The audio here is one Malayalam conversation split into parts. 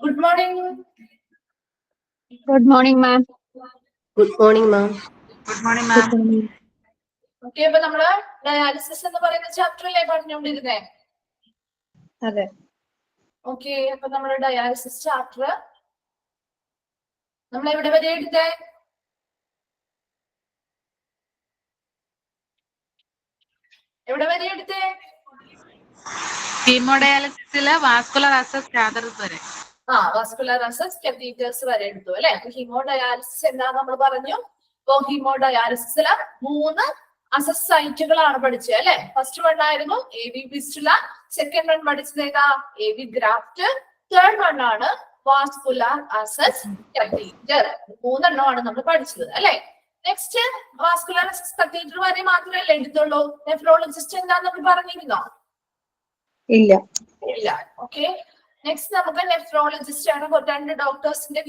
Good morning. Good morning, ma'am. Good morning, ma'am. Good morning, ma'am. Good morning. Okay, അപ്പൊ നമ്മള് ഡയാലിസിസ് എന്ന് പറയുന്ന ചാപ്റ്ററിലെ പറഞ്ഞുകൊണ്ടിരുന്നേ. അതെ. ഓക്കെ, അപ്പൊ നമ്മുടെ ഡയാലിസിസ് ചാപ്റ്റർ നമ്മൾ എവിടെ വരെ എടുത്തേ? എവിടെ വരെ എടുത്തേ? ഹീമോഡയാലിസിസിലെ വാസ്കുലർ അസസ് കാതറസ് വരെ. വാസ്കുലർ അസസ് കാത്തീറ്റേഴ്സ് വരെ എടുത്തു അല്ലെ. ഹീമോഡയാലിസിസ് എന്താ നമ്മൾ പറഞ്ഞു. ഇപ്പൊ ഹീമോഡയാലിസിസില് 3 അസസ് സൈറ്റുകളാണ് പഠിച്ചത് അല്ലെ. ഫസ്റ്റ് വൺ ആയിരുന്നു AV ഫിസ്റ്റുല, സെക്കൻഡ് വൺ പഠിച്ചത് ഏതാ AV ഗ്രാഫ്റ്റ്, തേർഡ് വൺ ആണ് വാസ്കുലർ അസസ് കാത്തീറ്റർ. 3 എണ്ണമാണ് നമ്മൾ പഠിച്ചത് അല്ലെ. നെക്സ്റ്റ് വാസ്കുലർ അസസ് കാത്തീറ്റർ വരെ മാത്രമല്ലേ എടുത്തുള്ളൂ. നെഫ്രോളജിസ്റ്റ് എന്താന്ന് പറഞ്ഞിരുന്നോ? ഇല്ല. ഇല്ല. ഓക്കെ, നെക്സ്റ്റ് നമുക്ക് നെഫ്രോളജിസ്റ്റ് ആണ്. 2 ഡോക്ടേഴ്സിന്റെ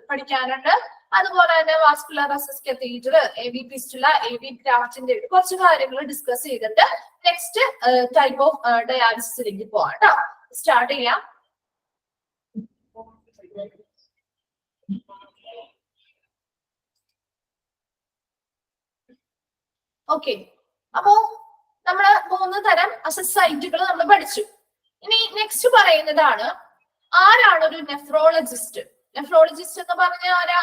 പഠിക്കാനുണ്ട്. അതുപോലെ തന്നെ vascular access catheter, AV fistula, AV ഗ്രാഫ്റ്റിന്റെ കുറച്ച് കാര്യങ്ങൾ ഡിസ്കസ് ചെയ്തിട്ട് നെക്സ്റ്റ് ടൈപ്പ് ഓഫ് ഡയാലിസിസിലേക്ക് പോവാം കേട്ടോ. സ്റ്റാർട്ട് ചെയ്യാം. ഓക്കെ, അപ്പോ നമ്മള് 3 തരം അസസ് സൈറ്റുകൾ നമ്മൾ പഠിച്ചു. ഇനി നെക്സ്റ്റ് പറയുന്നതാണ് ആരാണ് ഒരു നെഫ്രോളജിസ്റ്റ്. നെഫ്രോളജിസ്റ്റ് എന്ന് പറഞ്ഞ ആരാ?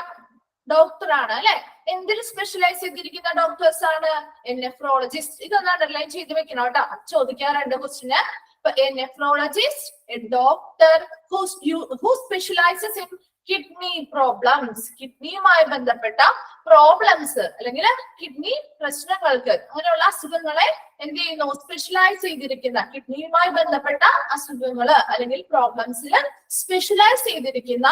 ഡോക്ടർ ആണ് അല്ലെ. എന്തിൽ സ്പെഷ്യലൈസ് ചെയ്തിരിക്കുന്ന ഡോക്ടേഴ്സ് ആണ് നെഫ്രോളജിസ്റ്റ്. ഇതൊന്ന് അണ്ടർലൈൻ ചെയ്ത് വെക്കണം കേട്ടോ, ചോദിക്കാറുണ്ട് ക്വസ്റ്റിന്. Nephrologist a doctor who specializes in kidney problems. കിഡ്നിയുമായി ബന്ധപ്പെട്ട പ്രോബ്ലംസ് അല്ലെങ്കിൽ കിഡ്നി പ്രശ്നങ്ങൾക്ക്, അങ്ങനെയുള്ള അസുഖങ്ങളെ എന്ത് ചെയ്യുന്നു? സ്പെഷ്യലൈസ് ചെയ്തിരിക്കുന്ന, കിഡ്നിയുമായി ബന്ധപ്പെട്ട അസുഖങ്ങള് അല്ലെങ്കിൽ പ്രോബ്ലംസിൽ സ്പെഷ്യലൈസ് ചെയ്തിരിക്കുന്ന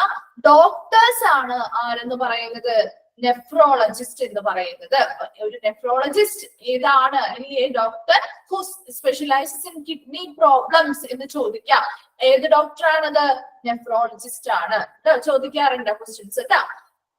ഡോക്ടേഴ്സ് ആണ് ആരെന്ന് പറയുന്നത്? നെഫ്രോളജിസ്റ്റ് എന്ന് പറയുന്നത്. ഒരു നെഫ്രോളജിസ്റ്റ് ഏതാണ് അല്ലെങ്കിൽ ഏ doctor who specialises in kidney problems എന്ന് ചോദിക്കാം. ഏത് ഡോക്ടറാണത്? നെഫ്രോളജിസ്റ്റ് ആണ്. ചോദിക്കാറുണ്ട് ക്വസ്റ്റ്യൻസ് കേട്ടോ.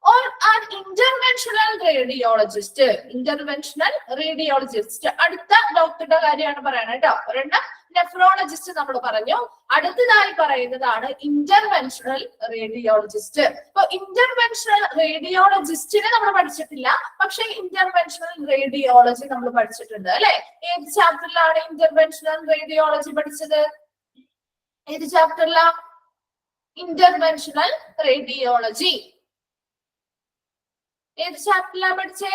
Or an interventional radiologist. Interventional radiologist അടുത്ത ഡോക്ടറുടെ കാര്യമാണ് പറയണത് കേട്ടോ. ഒരെണ്ണം നെഫ്രോളജിസ്റ്റ് നമ്മൾ പറഞ്ഞു. അടുത്തതായി പറയുന്നതാണ് ഇന്റർവെൻഷണൽ റേഡിയോളജിസ്റ്റ്. ഇപ്പൊ ഇന്റർവെൻഷണൽ റേഡിയോളജിസ്റ്റിനെ നമ്മൾ പഠിച്ചിട്ടില്ല, പക്ഷെ ഇന്റർവെൻഷണൽ റേഡിയോളജി നമ്മൾ പഠിച്ചിട്ടുണ്ട് അല്ലെ. ഏത് ചാപ്റ്ററിലാണ് ഇന്റർവെൻഷണൽ റേഡിയോളജി പഠിച്ചത്? ഏത് ചാപ്റ്ററിലാ ഇന്റർവെൻഷണൽ റേഡിയോളജി? ഏത് ചാപ്റ്ററിലാ പഠിച്ചേ?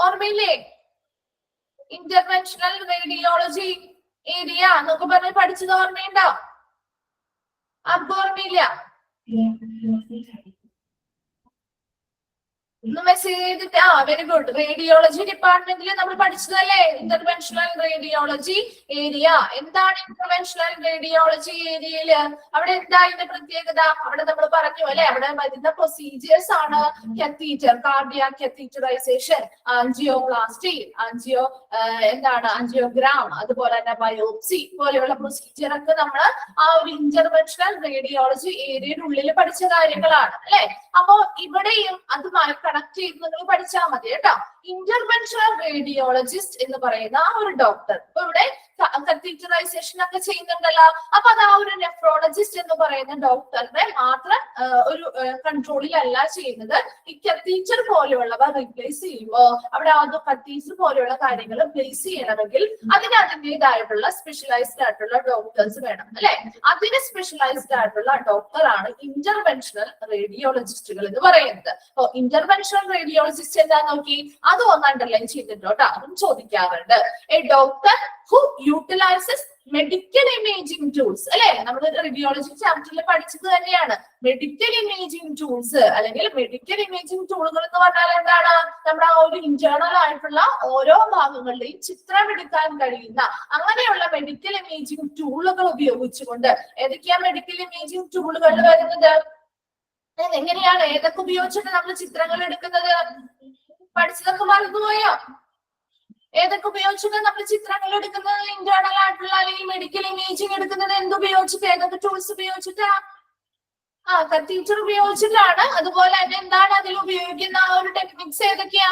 ഓർമ്മയില്ലേ? ഇന്റർവെൻഷണൽ റേഡിയോളജി ഏരിയ എന്നൊക്കെ പറഞ്ഞ് പഠിച്ചത് ഓർമ്മയുണ്ടോ? ആർക്കും ഓർമ്മയില്ല? മെസ്സേജ് ചെയ്തിട്ട് വെരി ഗുഡ്. റേഡിയോളജി ഡിപ്പാർട്ട്മെന്റിൽ നമ്മൾ പഠിച്ചതല്ലേ ഇന്റർവെൻഷണൽ റേഡിയോളജി ഏരിയ. എന്താണ് ഇന്റർവെൻഷണൽ റേഡിയോളജി ഏരിയയില്? അവിടെ എന്താ ഇതിന്റെ പ്രത്യേകത? അവിടെ നമ്മൾ പറഞ്ഞു അല്ലെ, അവിടെ വരുന്ന പ്രൊസീജിയേഴ്സ് ആണ് catheter, cardiac catheterisation, angioplasty, angiogram, അതുപോലെ തന്നെ ബയോപ്സി പോലെയുള്ള പ്രൊസീജിയർ ഒക്കെ നമ്മൾ ആ ഒരു ഇന്റർവെൻഷണൽ റേഡിയോളജി ഏരിയയുടെ ഉള്ളിൽ പഠിച്ച കാര്യങ്ങളാണ് അല്ലെ. അപ്പോ ഇവിടെയും അതുമായി കണക്ട് ചെയ്ത് നിങ്ങൾ പഠിച്ചാൽ മതി കേട്ടോ. ഇന്റർവെൻഷണൽ റേഡിയോളജിസ്റ്റ് എന്ന് പറയുന്ന ആ ഒരു ഡോക്ടർ ഇപ്പൊ ഇവിടെ കത്തീറ്ററൈസേഷൻ ഒക്കെ ചെയ്യുന്നുണ്ടല്ലോ. അപ്പൊ അത് ആ ഒരു നെഫ്രോളജിസ്റ്റ് എന്ന് പറയുന്ന ഡോക്ടറുടെ മാത്രം ഒരു കൺട്രോളിലല്ല ചെയ്യുന്നത്. ഈ കത്തീറ്റർ പോലെയുള്ളവ റീപ്ലേസ് ചെയ്യുമ്പോ അവിടെ അത് കത്തീറ്റർ പോലെയുള്ള കാര്യങ്ങൾ പ്ലേസ് ചെയ്യണമെങ്കിൽ അതിന് അതിൻ്റെതായിട്ടുള്ള സ്പെഷ്യലൈസ്ഡ് ആയിട്ടുള്ള ഡോക്ടേഴ്സ് വേണം അല്ലെ. അതിന് സ്പെഷ്യലൈസ്ഡ് ആയിട്ടുള്ള ഡോക്ടറാണ് ഇന്റർവെൻഷണൽ റേഡിയോളജിസ്റ്റുകൾ എന്ന് പറയുന്നത്. അപ്പൊ ഇന്റർവെൻഷണൽ റേഡിയോളജിസ്റ്റ് എന്താ നോക്കി, അത് ഒന്ന് അണ്ടർലൈൻ ചെയ്തിട്ടോട്ടോ, അതും ചോദിക്കാറുണ്ട്. A doctor who utilises medical imaging tools അല്ലെ. നമ്മൾ റേഡിയോളജി ചാപ്റ്ററിൽ പഠിച്ചത് തന്നെയാണ് മെഡിക്കൽ ഇമേജിംഗ് ടൂൾസ്. അല്ലെങ്കിൽ മെഡിക്കൽ ഇമേജിംഗ് ടൂളുകൾ എന്ന് പറഞ്ഞാൽ എന്താണ്? നമ്മുടെ ആ ഒരു ഇന്റേണൽ ആയിട്ടുള്ള ഓരോ ഭാഗങ്ങളുടെയും ചിത്രം എടുക്കാൻ കഴിയുന്ന അങ്ങനെയുള്ള മെഡിക്കൽ ഇമേജിംഗ് ടൂളുകൾ ഉപയോഗിച്ചുകൊണ്ട്. ഏതൊക്കെയാ മെഡിക്കൽ ഇമേജിംഗ് ടൂളുകൾ വരുന്നത്? എങ്ങനെയാണ്, ഏതൊക്കെ ഉപയോഗിച്ചിട്ട് നമ്മൾ ചിത്രങ്ങൾ എടുക്കുന്നത്? പഠിച്ചതൊക്കെ മറന്നുപോയോ? ഏതൊക്കെ ഉപയോഗിച്ചിട്ട് നമ്മൾ ചിത്രങ്ങൾ എടുക്കുന്നത്? ഇന്റേണൽ ആയിട്ടുള്ള അല്ലെങ്കിൽ മെഡിക്കൽ ഇമേജിംഗ് എടുക്കുന്നത് എന്തുപയോഗിച്ചിട്ട്? ഏതൊക്കെ ടൂൾസ് ഉപയോഗിച്ചിട്ടാ? കത്തീറ്റർ ഉപയോഗിച്ചിട്ടാണ്. അതുപോലെ തന്നെ എന്താണ് അതിൽ ഉപയോഗിക്കുന്ന ആ ഒരു ടെക്നിക്സ് ഏതൊക്കെയാ?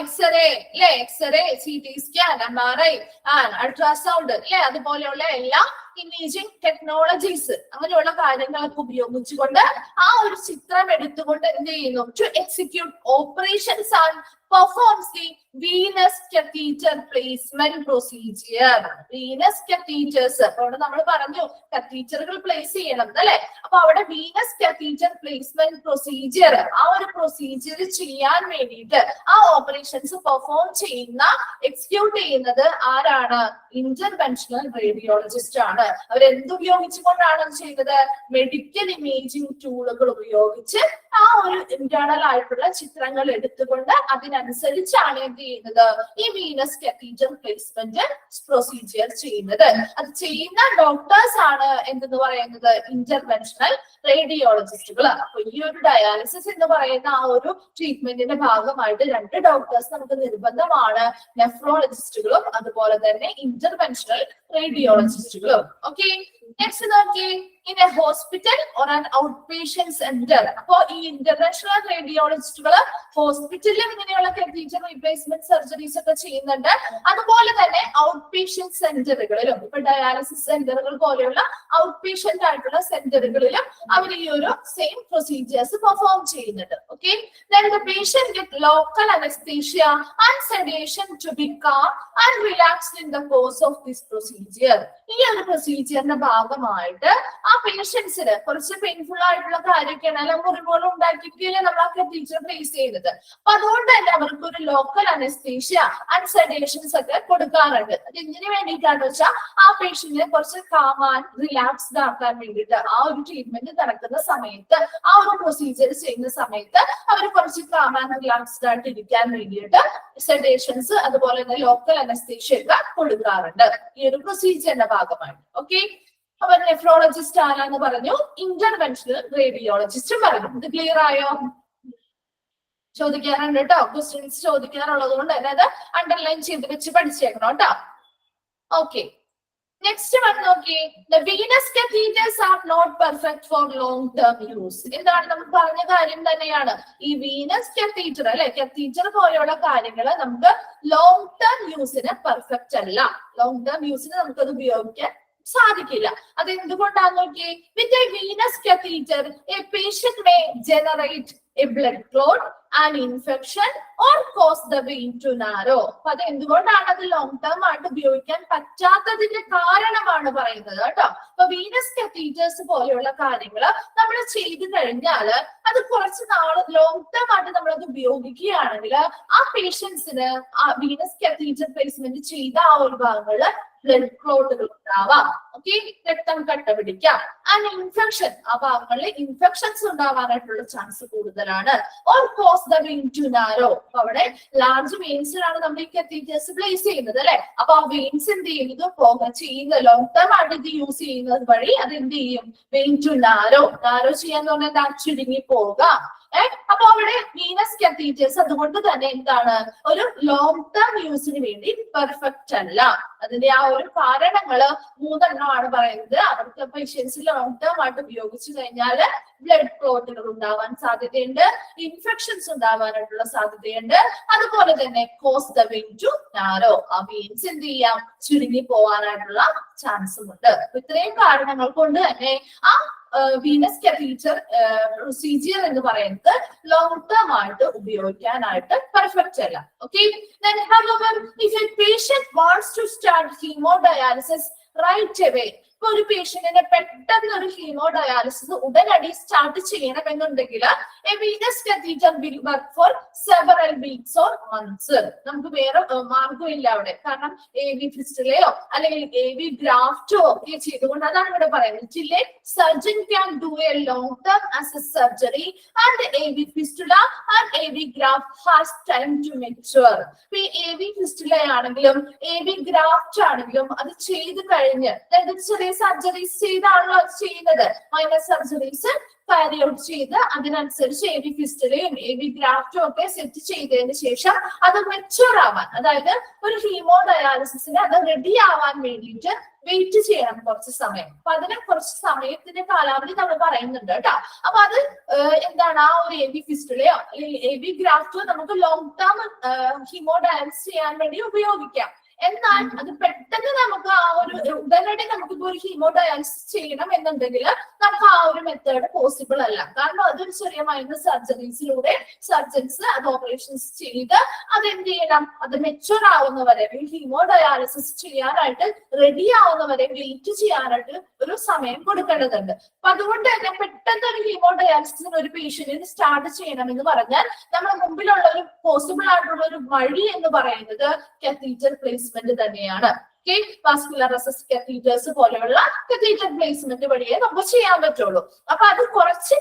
എക്സ്റേ അല്ലെ, x ray, CT scan, MRI, ultrasound അല്ലെ, അതുപോലെയുള്ള എല്ലാ ഇമേജിംഗ് ടെക്നോളജീസ് അങ്ങനെയുള്ള കാര്യങ്ങളൊക്കെ ഉപയോഗിച്ചുകൊണ്ട് ആ ഒരു ചിത്രം എടുത്തുകൊണ്ട് എന്ത് ചെയ്യുന്നു? To execute operations and performs the venous catheter placement procedure. Venous catheters അവിടെ നമ്മൾ പറഞ്ഞു കത്തീറ്ററുകൾ പ്ലേസ് ചെയ്യണം അല്ലെ. അപ്പൊ അവിടെ വീനസ് catheter placement procedure ആ ഒരു പ്രൊസീജിയർ ചെയ്യാൻ വേണ്ടിയിട്ട് ആ ഓപ്പറേഷൻസ് പെർഫോം ചെയ്യുന്ന എക്സിക്യൂട്ട് ചെയ്യുന്നത് ആരാണ്? ഇന്റർവെൻഷണൽ റേഡിയോളജിസ്റ്റ് ആണ്. അവർ എന്തുപയോഗിച്ചുകൊണ്ടാണ് ചെയ്യുന്നത്? മെഡിക്കൽ ഇമേജിംഗ് ടൂളുകൾ ഉപയോഗിച്ച് ആ ഒരു ഇന്റേണൽ ആയിട്ടുള്ള ചിത്രങ്ങൾ എടുത്തുകൊണ്ട് അതിനനുസരിച്ചാണ് എന്ത് ചെയ്യുന്നത്? ഈ വീനസ് catheter പ്ലേസ്മെന്റ് പ്രൊസീജിയർ ചെയ്യുന്നത്. അത് ചെയ്യുന്ന ഡോക്ടേഴ്സ് ആണ് എന്തെന്ന് പറയുന്നത്? ഇന്റർവെൻഷണൽ റേഡിയോളജിസ്റ്റുകൾ. അപ്പൊ ഈ ഒരു ഡയാലിസിസ് എന്ന് പറയുന്ന ആ ഒരു ട്രീറ്റ്മെന്റിന്റെ ഭാഗമായിട്ട് 2 ഡോക്ടേഴ്സ് നമുക്ക് നിർബന്ധമാണ്. നെഫ്രോളജിസ്റ്റുകളും അതുപോലെ തന്നെ ഇന്റർവെൻഷണൽ റേഡിയോളജിസ്റ്റുകളും. ഓക്കെ, നെക്സ്റ്റ് നോക്കി. In A hospital or an out patient centre. അപ്പോ ഈ ഇന്റർവെൻഷണൽ റേഡിയോളജിസ്റ്റുകൾ ഹോസ്പിറ്റലിലും ഇങ്ങനെയുള്ള catheter റീപ്ലേസ്മെന്റ് സർജറീസ് ഒക്കെ ചെയ്യുന്നുണ്ട്. അതുപോലെ തന്നെ ഔട്ട് പേഷ്യന്റ് സെന്ററുകളിലും, ഇപ്പൊ ഡയാലിസിസ് സെന്ററുകൾ പോലെയുള്ള ഔട്ട് പേഷ്യന്റ് ആയിട്ടുള്ള സെന്ററുകളിലും അവർ ഈ ഒരു സെയിം പ്രൊസീജിയേഴ്സ് പെർഫോം ചെയ്യുന്നുണ്ട്. Okay, then the patient get local anesthesia and sedation to be calm and relaxed in the course of this procedure. ഈ ഒരു പ്രൊസീജിയറിന്റെ ഭാഗമായിട്ട് ആ പേഷ്യൻസിന് കുറച്ച് പെയിൻഫുൾ ആയിട്ടുള്ള കാര്യമൊക്കെയാണ്, അല്ലെങ്കിൽ മുറിവുകൾ ഉണ്ടാക്കിയിട്ടല്ലേ നമ്മൾ ആ catheter പ്ലേസ് ചെയ്യുന്നത്. അപ്പൊ അതുകൊണ്ട് തന്നെ അവർക്ക് ഒരു ലോക്കൽ അനസ്തീഷ്യ ആൻഡ് സെഡേഷൻസ് ഒക്കെ കൊടുക്കാറുണ്ട്. അത് എന്തിനു വേണ്ടിയിട്ടാണെന്ന് വെച്ചാൽ ആ പേഷ്യന്റിനെ കുറച്ച് കാമാൻ റിലാക്സ്ഡ് ആക്കാൻ വേണ്ടിയിട്ട് ആ ഒരു ട്രീറ്റ്മെന്റ് നടക്കുന്ന സമയത്ത്, ആ ഒരു പ്രൊസീജിയർ ചെയ്യുന്ന സമയത്ത് അവർ കുറച്ച് കാമാൻ റിലാക്സ്ഡ് ആയിട്ട് ഇരിക്കാൻ വേണ്ടിയിട്ട് സെഡേഷൻസ് അതുപോലെ തന്നെ ലോക്കൽ അനസ്തീഷ്യ ഒക്കെ കൊടുക്കാറുണ്ട് ഈ ഒരു പ്രൊസീജിയറിന്റെ ഭാഗമായിട്ട്. ഓക്കെ, അപ്പൊ നെഫ്രോളജിസ്റ്റ് ആരാന്ന് പറഞ്ഞു? ഇന്റർവെൻഷണൽ റേഡിയോളജിസ്റ്റ് പറഞ്ഞു. ഇത് ക്ലിയർ ആയോ? ചോദിക്കാറുണ്ട് കേട്ടോ, ക്വസ്റ്റ്യൻസ് ചോദിക്കാറുള്ളത് കൊണ്ട് തന്നെ അത് അണ്ടർലൈൻ ചെയ്ത് വെച്ച് പഠിച്ചേക്കണം കേട്ടോ. ഓക്കെ, നെക്സ്റ്റ് വൺ നോക്കി. The venous catheters are not perfect for long term use. എന്താണ് നമ്മൾ പറഞ്ഞ കാര്യം തന്നെയാണ്. ഈ വീനസ് catheter അല്ലെ, catheter പോലെയുള്ള കാര്യങ്ങൾ നമുക്ക് ലോങ് ടേം യൂസിന് പെർഫെക്റ്റ് അല്ല. ലോങ് ടേം യൂസിന് നമുക്കത് ഉപയോഗിക്കാൻ സാധിക്കില്ല. അത് എന്തുകൊണ്ടാന്ന് നോക്കി. With a venous catheter a patient may generate a blood clot, an infection or cause the vein to narrow. അപ്പൊ അത് എന്തുകൊണ്ടാണ് അത് ലോങ് ടേം ആയിട്ട് ഉപയോഗിക്കാൻ പറ്റാത്തതിന്റെ കാരണമാണ് പറയുന്നത് കേട്ടോ. അപ്പൊ വീനസ് catheters പോലെയുള്ള കാര്യങ്ങൾ നമ്മൾ ചെയ്തു കഴിഞ്ഞാൽ അത് കുറച്ച് നാള് ലോങ് ടേം ആയിട്ട് നമ്മൾ അത് ഉപയോഗിക്കുകയാണെങ്കിൽ ആ പേഷ്യൻസിന് ആ വീനസ് catheter പ്ലേസ്മെന്റ് ചെയ്ത ആ ഒരു ഭാഗങ്ങളിൽ ബ്ലഡ് ക്ലോട്ടുകൾ ഉണ്ടാവാം. ഓക്കെ, രക്തം കട്ട പിടിക്കാം. ആൻഡ് ഇൻഫെക്ഷൻ, ആ ഭാഗങ്ങളിൽ ഇൻഫെക്ഷൻസ് ഉണ്ടാവാനായിട്ടുള്ള ചാൻസ് കൂടുതലാണ്. Or cause the vein to narrow. അപ്പൊ അവിടെ ലാർജ് വെയിൻസിലാണ് നമ്മൾ ഈ catheters പ്ലേസ് ചെയ്യുന്നത് അല്ലെ. അപ്പൊ ആ വെയിൻസ് എന്ത് ചെയ്യുന്നത്? ചെയ്യുന്നത് ലോങ് ടേം ആയിട്ട് ഇത് യൂസ് ചെയ്യുന്നത് വഴി അത് എന്ത് ചെയ്യും? Vein to narrow. നാരോ ചെയ്യാന്ന് പറഞ്ഞാൽ ചുരുങ്ങി പോകാം. അപ്പൊ അവിടെ വീനസ് catheters അതുകൊണ്ട് തന്നെ എന്താണ്? ഒരു ലോങ് ടേം യൂസിന് വേണ്ടി പെർഫെക്റ്റ് അല്ല. അതിന്റെ ആ ഒരു കാരണങ്ങള് 3 എണ്ണമാണ് പറയുന്നത്. അവർക്ക് പേഷ്യൻസ് ലോങ് ടേം ആയിട്ട് ഉപയോഗിച്ചു കഴിഞ്ഞാൽ ബ്ലഡ് ക്ലോട്ടുകൾ ഉണ്ടാവാൻ സാധ്യതയുണ്ട്, ഇൻഫെക്ഷൻസ് ഉണ്ടാവാനായിട്ടുള്ള സാധ്യതയുണ്ട്, അതുപോലെ തന്നെ cause the vein to narrow. ആ വെയിൻസ് എന്ത് ചെയ്യാം? ചുരുങ്ങി പോവാനായിട്ടുള്ള ചാൻസും ഉണ്ട്. ഇത്രയും കാരണങ്ങൾ കൊണ്ട് തന്നെ ആ വീനസ് catheter പ്രൊസീജിയർ എന്ന് പറയുന്നത് ലോങ് ടേം ആയിട്ട് ഉപയോഗിക്കാനായിട്ട് പെർഫെക്റ്റ് അല്ല. Okay, then however if a patient wants to start hemodialysis right away, ഇപ്പൊ ഒരു പേഷ്യന്റിനെ പെട്ടെന്ന് ഒരു ഹീമോഡയാലിസിസ് ഉടനടി സ്റ്റാർട്ട് ചെയ്യണമെന്നുണ്ടെങ്കിൽ a venous catheter will work for several weeks or months. നമുക്ക് വേറെ മാർഗമില്ല അവിടെ. കാരണം AV ഫിസ്റ്റുലയോ അല്ലെങ്കിൽ AV ഗ്രാഫ്റ്റോ ഒക്കെ ചെയ്തുകൊണ്ട് അതാണ് ഇവിടെ പറയുന്നത്. ചില surgeon can do a long term as a surgery and AV fistula and AV graft has time to mature. ഇപ്പൊ ഈ AV ഫിസ്റ്റുല ആണെങ്കിലും AV ഗ്രാഫ്റ്റ് ആണെങ്കിലും അത് ചെയ്ത് കഴിഞ്ഞ് ചെറിയ സർജറീസ് ചെയ്താണല്ലോ അത് ചെയ്യുന്നത്. മൈനർ സർജറീസ് ക്യാരി ഔട്ട് ചെയ്ത് അതിനനുസരിച്ച് AV ഫിസ്റ്റുലയും AV ഗ്രാഫ്റ്റും ഒക്കെ സെറ്റ് ചെയ്തതിന് ശേഷം അത് മെച്യൂർ ആവാൻ, അതായത് ഒരു ഹീമോഡയാലിസിന് അത് റെഡി ആവാൻ വേണ്ടിയിട്ട് വെയിറ്റ് ചെയ്യണം കുറച്ച് സമയം. അപ്പൊ അതിന് കുറച്ച് സമയത്തിന്റെ കാലാവധി നമ്മൾ പറയുന്നുണ്ട് കേട്ടോ. അപ്പൊ അത് എന്താണ്? ആ ഒരു AV ഫിസ്റ്റുലയോ അല്ലെങ്കിൽ AV ഗ്രാഫ്റ്റോ നമുക്ക് ലോങ് ടേം ഹീമോഡയാലിസിസ് ചെയ്യാൻ വേണ്ടി ഉപയോഗിക്കാം. എന്നാൽ അത് പെട്ടെന്ന് നമുക്ക് ആ ഒരു ഉടനടി നമുക്കിപ്പോ ഒരു ഹീമോഡയാലിസിസ് ചെയ്യണം എന്നുണ്ടെങ്കിൽ നമുക്ക് ആ ഒരു മെത്തേഡ് പോസിബിൾ അല്ല. കാരണം അതൊരു ചെറിയ മൈനർ സർജറീസിലൂടെ സർജൻസ് അത് ഓപ്പറേഷൻസ് ചെയ്ത് അതെന്ത് ചെയ്യണം, അത് മെച്ചുവർ ആവുന്നവരെ ഹീമോഡയാലിസിസ് ചെയ്യാനായിട്ട് റെഡി ആവുന്നവരെ വെയിറ്റ് ചെയ്യാനായിട്ട് ഒരു സമയം കൊടുക്കേണ്ടതുണ്ട്. അപ്പൊ അതുകൊണ്ട് തന്നെ പെട്ടെന്ന് ഒരു ഹീമോഡയാലിസിന് ഒരു പേഷ്യന്റിന് സ്റ്റാർട്ട് ചെയ്യണമെന്ന് പറഞ്ഞാൽ നമ്മുടെ മുമ്പിലുള്ള ഒരു പോസിബിൾ ആയിട്ടുള്ള ഒരു വഴി എന്ന് പറയുന്നത് കത്തീറ്റർ പ്ലേസ്മെന്റ് തന്നെയാണ്. വാസ്കുലർ അസസ് കത്തീറ്റേഴ്സ് പോലെയുള്ള കത്തീറ്റർ പ്ലേസ്മെന്റ് വഴിയേ നമുക്ക് ചെയ്യാൻ പറ്റുള്ളൂ. അപ്പൊ അത് കുറച്ച്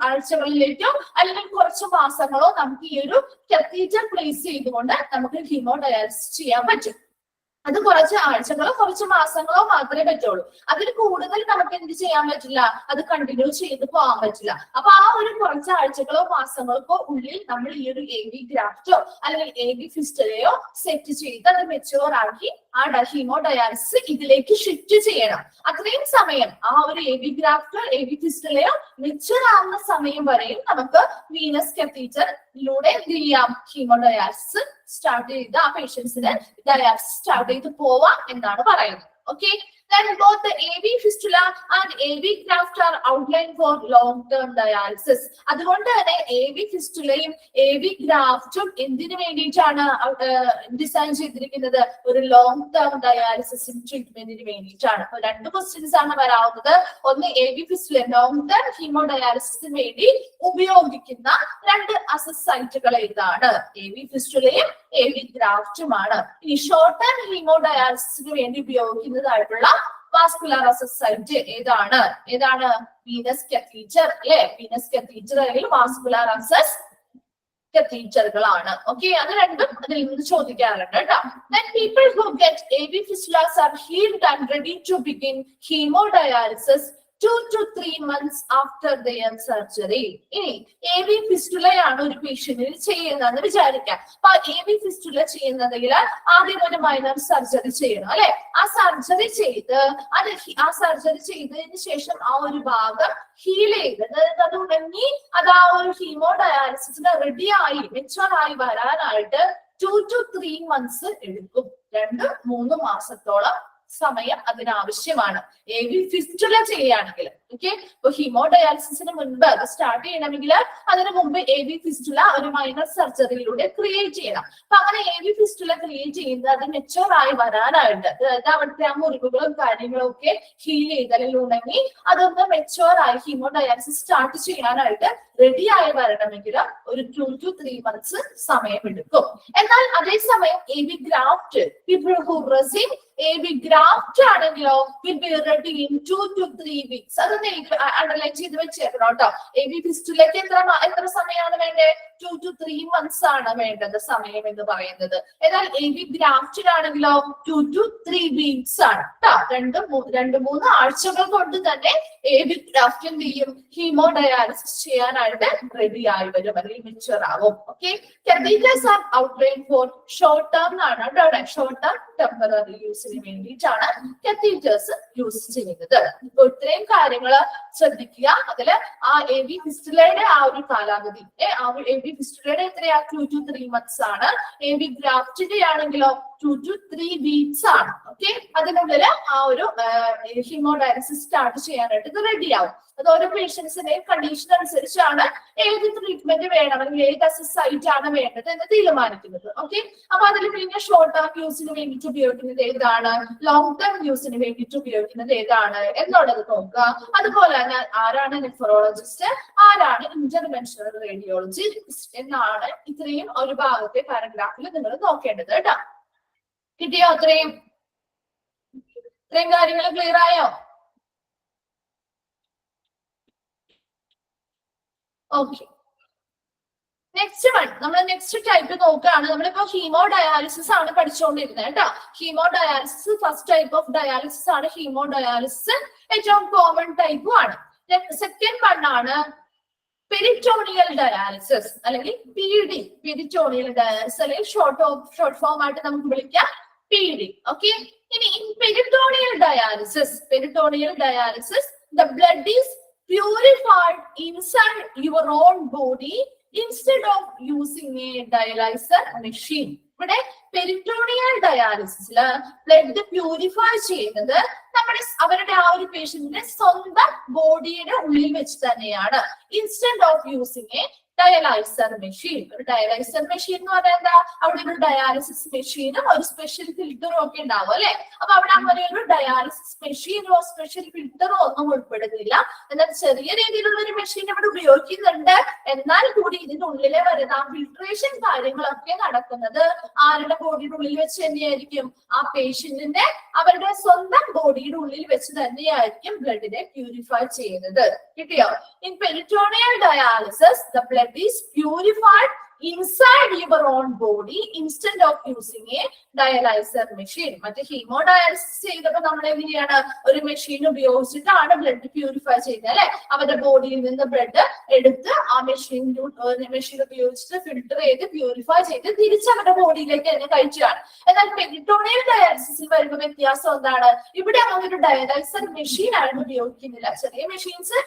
ആഴ്ചകളിലേക്കോ അല്ലെങ്കിൽ കുറച്ച് മാസങ്ങളോ നമുക്ക് ഈ ഒരു കത്തീറ്റർ പ്ലേസ് ചെയ്തുകൊണ്ട് നമുക്ക് ഹീമോഡയാലിസിസ് ചെയ്യാൻ പറ്റും. അത് കുറച്ച് ആഴ്ചകളോ കുറച്ച് മാസങ്ങളോ മാത്രമേ പറ്റുള്ളൂ. അതിൽ കൂടുതൽ നമുക്ക് എന്ത് ചെയ്യാൻ പറ്റില്ല, അത് കണ്ടിന്യൂ ചെയ്ത് പോകാൻ പറ്റില്ല. അപ്പൊ ആ ഒരു കുറച്ച് ആഴ്ചകളോ മാസങ്ങൾക്കോ ഉള്ളിൽ നമ്മൾ ഈ ഒരു AV ഗ്രാഫ്റ്റോ അല്ലെങ്കിൽ AV ഫിസ്റ്റലയോ സെറ്റ് ചെയ്ത് അത് മെച്ചുവർ ആക്കി ആ ഹീമോഡയാലിസിസ് ഇതിലേക്ക് ഷിഫ്റ്റ് ചെയ്യണം. അത്രയും സമയം ആ ഒരു AV ഗ്രാഫ്റ്റോ AV ഫിസ്റ്റലയോ മെച്ചുവർ ആവുന്ന സമയം വരെയും നമുക്ക് വീനസ് കത്തീറ്ററിലൂടെ എന്ത് ചെയ്യാം, ഹീമോഡയാലിസിസ് സ്റ്റാർട്ട് ചെയ്ത് ആ പേഷ്യൻസിന് ഡയാലിസിസ് സ്റ്റാർട്ട് ചെയ്ത് പോവാം എന്നാണ് പറയുന്നത്. Okay, then both the AV fistula and AV graft are outlined for long term dialysis. അതുകൊണ്ട് തന്നെ AV ഫിസ്റ്റുലയും AV ഗ്രാഫ്റ്റും എന്തിനു വേണ്ടിയിട്ടാണ് ഡിസൈൻ ചെയ്തിരിക്കുന്നത്, ഒരു ലോങ് ടേം ഡയാലിസിസ് ട്രീറ്റ്മെന്റിന് വേണ്ടിയിട്ടാണ്. അപ്പൊ രണ്ട് ക്വസ്റ്റ്യൻസ് ആണ് വരാവുന്നത്. ഒന്ന് AV ഫിസ്റ്റുല ലോങ് ടേം ഹീമോഡയാലിസിന് വേണ്ടി ഉപയോഗിക്കുന്ന രണ്ട് അസസ് സൈറ്റുകൾ ഏതാണ്, AV ഫിസ്റ്റുലയും AV ഗ്രാഫ്റ്റുമാണ്. ഇനി ഷോർട്ട് ടേം ഹീമോഡയാലിസിന് വേണ്ടി ഉപയോഗിക്കുന്നതായിട്ടുള്ള വാസ്കുലർ അസസ് സൈറ്റ് ഏതാണ്, വീനസ് കത്തീറ്റർ അല്ലെ, വീനസ് കത്തീറ്റർ അല്ലെങ്കിൽ വാസ്കുലർ അസസ് കത്തീറ്ററുകളാണ്. ഓക്കെ, അത് രണ്ടും അതിൽ നിന്ന് ചോദിക്കാറുണ്ട് കേട്ടോ. Then people who get AV fistulas are healed and ready to begin hemodialysis 2 to 3 months after their surgery. ഇനി AV ഫിസ്റ്റുലയാണ് ഒരു പേഷ്യന്റിന് ചെയ്യുന്നതെന്ന് വിചാരിക്കാം. അപ്പൊ AV ഫിസ്റ്റുല ചെയ്യുന്നതിൽ ആദ്യം ഒരു മൈനർ സർജറി ചെയ്യണം അല്ലെ. ആ സർജറി ചെയ്തതിന് ശേഷം ആ ഒരു ഭാഗം ഹീൽ ചെയ്ത് അത് ഉണങ്ങി അത് ആ ഒരു ഹീമോഡയാലിസിന് റെഡി ആയി മെച്ചുവർ ആയി വരാനായിട്ട് 2 to 3 months എടുക്കും. 2-3 മാസത്തോളം സമയം അതിനാവശ്യമാണ് AV ഫിസ്റ്റുല ചെയ്യുകയാണെങ്കിൽ. ഓക്കെ, ഇപ്പൊ ഹീമോഡയാലിസിന് മുൻപ് അത് സ്റ്റാർട്ട് ചെയ്യണമെങ്കിൽ അതിനു മുമ്പ് AV ഫിസ്റ്റുല ഒരു മൈനർ സർജറിയിലൂടെ ക്രിയേറ്റ് ചെയ്യണം. അപ്പൊ അങ്ങനെ AV ഫിസ്റ്റുല ക്രിയേറ്റ് ചെയ്യുന്നത് അത് മെച്ചുവർ ആയി വരാനായിട്ട്, അതായത് അവിടുത്തെ ആ മുറിവുകളും കാര്യങ്ങളും ഒക്കെ ഹീൽ ചെയ്ത് അല്ലെങ്കിൽ ഉണങ്ങി അതൊന്ന് മെച്ചുവർ ആയി ഹീമോഡയാലിസിസ് സ്റ്റാർട്ട് ചെയ്യാനായിട്ട് റെഡി ആയി വരണമെങ്കിൽ ഒരു 2 to 3 months സമയം എടുക്കും. എന്നാൽ അതേസമയം AV graft people who receive AV graft ആണെങ്കിലോ will be ready in 2 to 3 weeks. അതൊന്ന് അണ്ടർലൈൻ ചെയ്ത് വെച്ചേക്കണം കേട്ടോ. AV ഫിസ്റ്റുലയ്ക്ക് എത്ര സമയമാണ് വേണ്ടത്, 2 to 3 months ആണ് വേണ്ടത് സമയം എന്ന് പറയുന്നത്. എന്നാൽ AV ഗ്രാഫ്റ്റിലാണെങ്കിലോ 2 to 3 weeks ആണ് കേട്ടോ. 2-3 ആഴ്ചകൾ കൊണ്ട് തന്നെ AV ഗ്രാഫ്റ്റ് എന്ത് ചെയ്യും, ഹീമോഡയാലിസിസ് ചെയ്യാനായിട്ട് റെഡി ആയി വരും അല്ലെങ്കിൽ മെച്ചുവർ ആവും. Okay, catheters are outline for short term ആണ് കേട്ടോ. ഷോർട്ട് ടേം ടെമ്പററി യൂസിന് വേണ്ടിയിട്ടാണ് കത്തീറ്റേഴ്സ് യൂസ് ചെയ്യുന്നത്. ഇപ്പൊ ഇത്രയും കാര്യങ്ങൾ ശ്രദ്ധിക്കുക. അതില് ആ AV ഫിസ്റ്റുലയുടെ ആ ഒരു കാലാവധി, AV ഫിസ്റ്റുലയുടെ എത്രയാ, 2 to 3 months ആണ്. AV ഗ്രാഫ്റ്റിന്റെ ആണെങ്കിലോ 2 to 3 weeks ആണ്. ഓക്കെ, അതിനുള്ളിൽ ആ ഒരു ഹീമോഡയാലിസിസ് സ്റ്റാർട്ട് ചെയ്യാനായിട്ട് ഇത് റെഡി ആവും. അത് ഓരോ പേഷ്യൻസിന്റെയും കണ്ടീഷൻ അനുസരിച്ചാണ് ഏത് ട്രീറ്റ്മെന്റ് വേണം അല്ലെങ്കിൽ ഏത് അസസ് സൈറ്റ് ആണ് വേണ്ടത് എന്ന് തീരുമാനിക്കുന്നത്. ഓക്കെ, അപ്പൊ അതിൽ പിന്നെ ഷോർട്ട് ടേം യൂസിന് വേണ്ടിയിട്ട് ഉപയോഗിക്കുന്നത് ഏതാണ്, ലോങ് ടേം യൂസിന് വേണ്ടിയിട്ട് ഉപയോഗിക്കുന്നത് ഏതാണ് എന്നുള്ളത് നോക്കുക. അതുപോലെ തന്നെ ആരാണ് നെഫ്രോളജിസ്റ്റ്, ആരാണ് ഇന്റർവെൻഷണൽ റേഡിയോളജിസ്റ്റ് എന്നാണ് ഇത്രയും ഒരു ഭാഗത്തെ പാരഗ്രാഫിൽ നിങ്ങൾ നോക്കേണ്ടത് കേട്ടോ. കിട്ടിയോ? ഇത്രയും കാര്യങ്ങൾ ക്ലിയർ ആയോ? ഓക്കെ, നെക്സ്റ്റ് വൺ നമ്മൾ നെക്സ്റ്റ് ടൈപ്പ് നോക്കുകയാണ്. നമ്മളിപ്പോ ഹീമോഡയാലിസിസ് ആണ് പഠിച്ചുകൊണ്ടിരുന്നത് കേട്ടോ. Haemodialysis first type of dialysis ആണ് ഹീമോഡയാലിസിസ്. ഏറ്റവും കോമൺ ടൈപ്പും ആണ്. സെക്കൻഡ് വൺ ആണ് പെരിറ്റോണിയൽ ഡയാലിസിസ് അല്ലെങ്കിൽ PD. പെരിറ്റോണിയൽ ഡയാലിസിസ് അല്ലെങ്കിൽ ഷോർട്ട് ഫോം ആയിട്ട് നമുക്ക് വിളിക്കാം PD. ഓക്കെ, ഇനി in peritoneal dialysis the blood is purified inside your own body instead of using a dialyzer machine. ഇവിടെ പെരിറ്റോണിയൽ ഡയാലിസിസില് ബ്ലഡ് പ്യൂരിഫൈ ചെയ്യുന്നത് അവരുടെ ആ ഒരു പേഷ്യന്റിന്റെ സ്വന്തം ബോഡിയുടെ ഉള്ളിൽ വെച്ച് തന്നെയാണ്. Instead of using A dialyser machine. ഒരു ഡയലൈസർ മെഷീൻ എന്ന് പറഞ്ഞാൽ എന്താ, അവിടെ ഒരു ഡയാലിസിസ് മെഷീനും ഒരു സ്പെഷ്യൽ ഫിൽറ്ററും ഒക്കെ ഉണ്ടാവും അല്ലെ. അപ്പൊ അവിടെ അങ്ങനെ ഒരു ഡയാലിസിസ് മെഷീനോ സ്പെഷ്യൽ ഫിൽറ്ററോ ഒന്നും ഉൾപ്പെടുന്നില്ല. എന്നാൽ ചെറിയ രീതിയിലുള്ള ഒരു മെഷീൻ ഇവിടെ ഉപയോഗിക്കുന്നുണ്ട്. എന്നാൽ കൂടി ഇതിന്റെ ഉള്ളിലെ വരുന്ന ആ ഫിൽട്രേഷൻ കാര്യങ്ങളൊക്കെ നടക്കുന്നത് ആരുടെ ബോഡിയുടെ ഉള്ളിൽ വെച്ച് തന്നെയായിരിക്കും, ആ പേഷ്യന്റിന്റെ അവരുടെ സ്വന്തം ബോഡിയുടെ ഉള്ളിൽ വെച്ച് തന്നെയായിരിക്കും ബ്ലഡിനെ പ്യൂരിഫൈ ചെയ്യുന്നത്. കിട്ടിയോ? In peritoneal dialysis the blood is purified inside your own body instead of using a dialyzer machine. മറ്റേ ഹീമോഡയാലിസിസ് ചെയ്തപ്പോൾ നമ്മൾ എങ്ങനെയാണ് ഒരു മെഷീൻ ഉപയോഗിച്ചിട്ടാണ് ബ്ലഡ് പ്യൂരിഫൈ ചെയ്യുന്നത് അല്ലെ. അവരുടെ ബോഡിയിൽ നിന്ന് ബ്ലഡ് എടുത്ത് ആ മെഷീൻ ഉപയോഗിച്ചിട്ട് ഫിൽട്ടർ ചെയ്ത് പ്യൂരിഫൈ ചെയ്ത് തിരിച്ച് അവരുടെ ബോഡിയിലേക്ക് തന്നെ കഴിച്ചാണ്. എന്നാൽ പെരിറ്റോണിയൽ ഡയാലിസിസിൽ വരുമ്പോൾ വ്യത്യാസം എന്താണ്, ഇവിടെ അങ്ങനെ ഒരു ഡയാലൈസർ മെഷീൻ ആണ് ഉപയോഗിക്കുന്നില്ല. ചെറിയ മെഷീൻസ്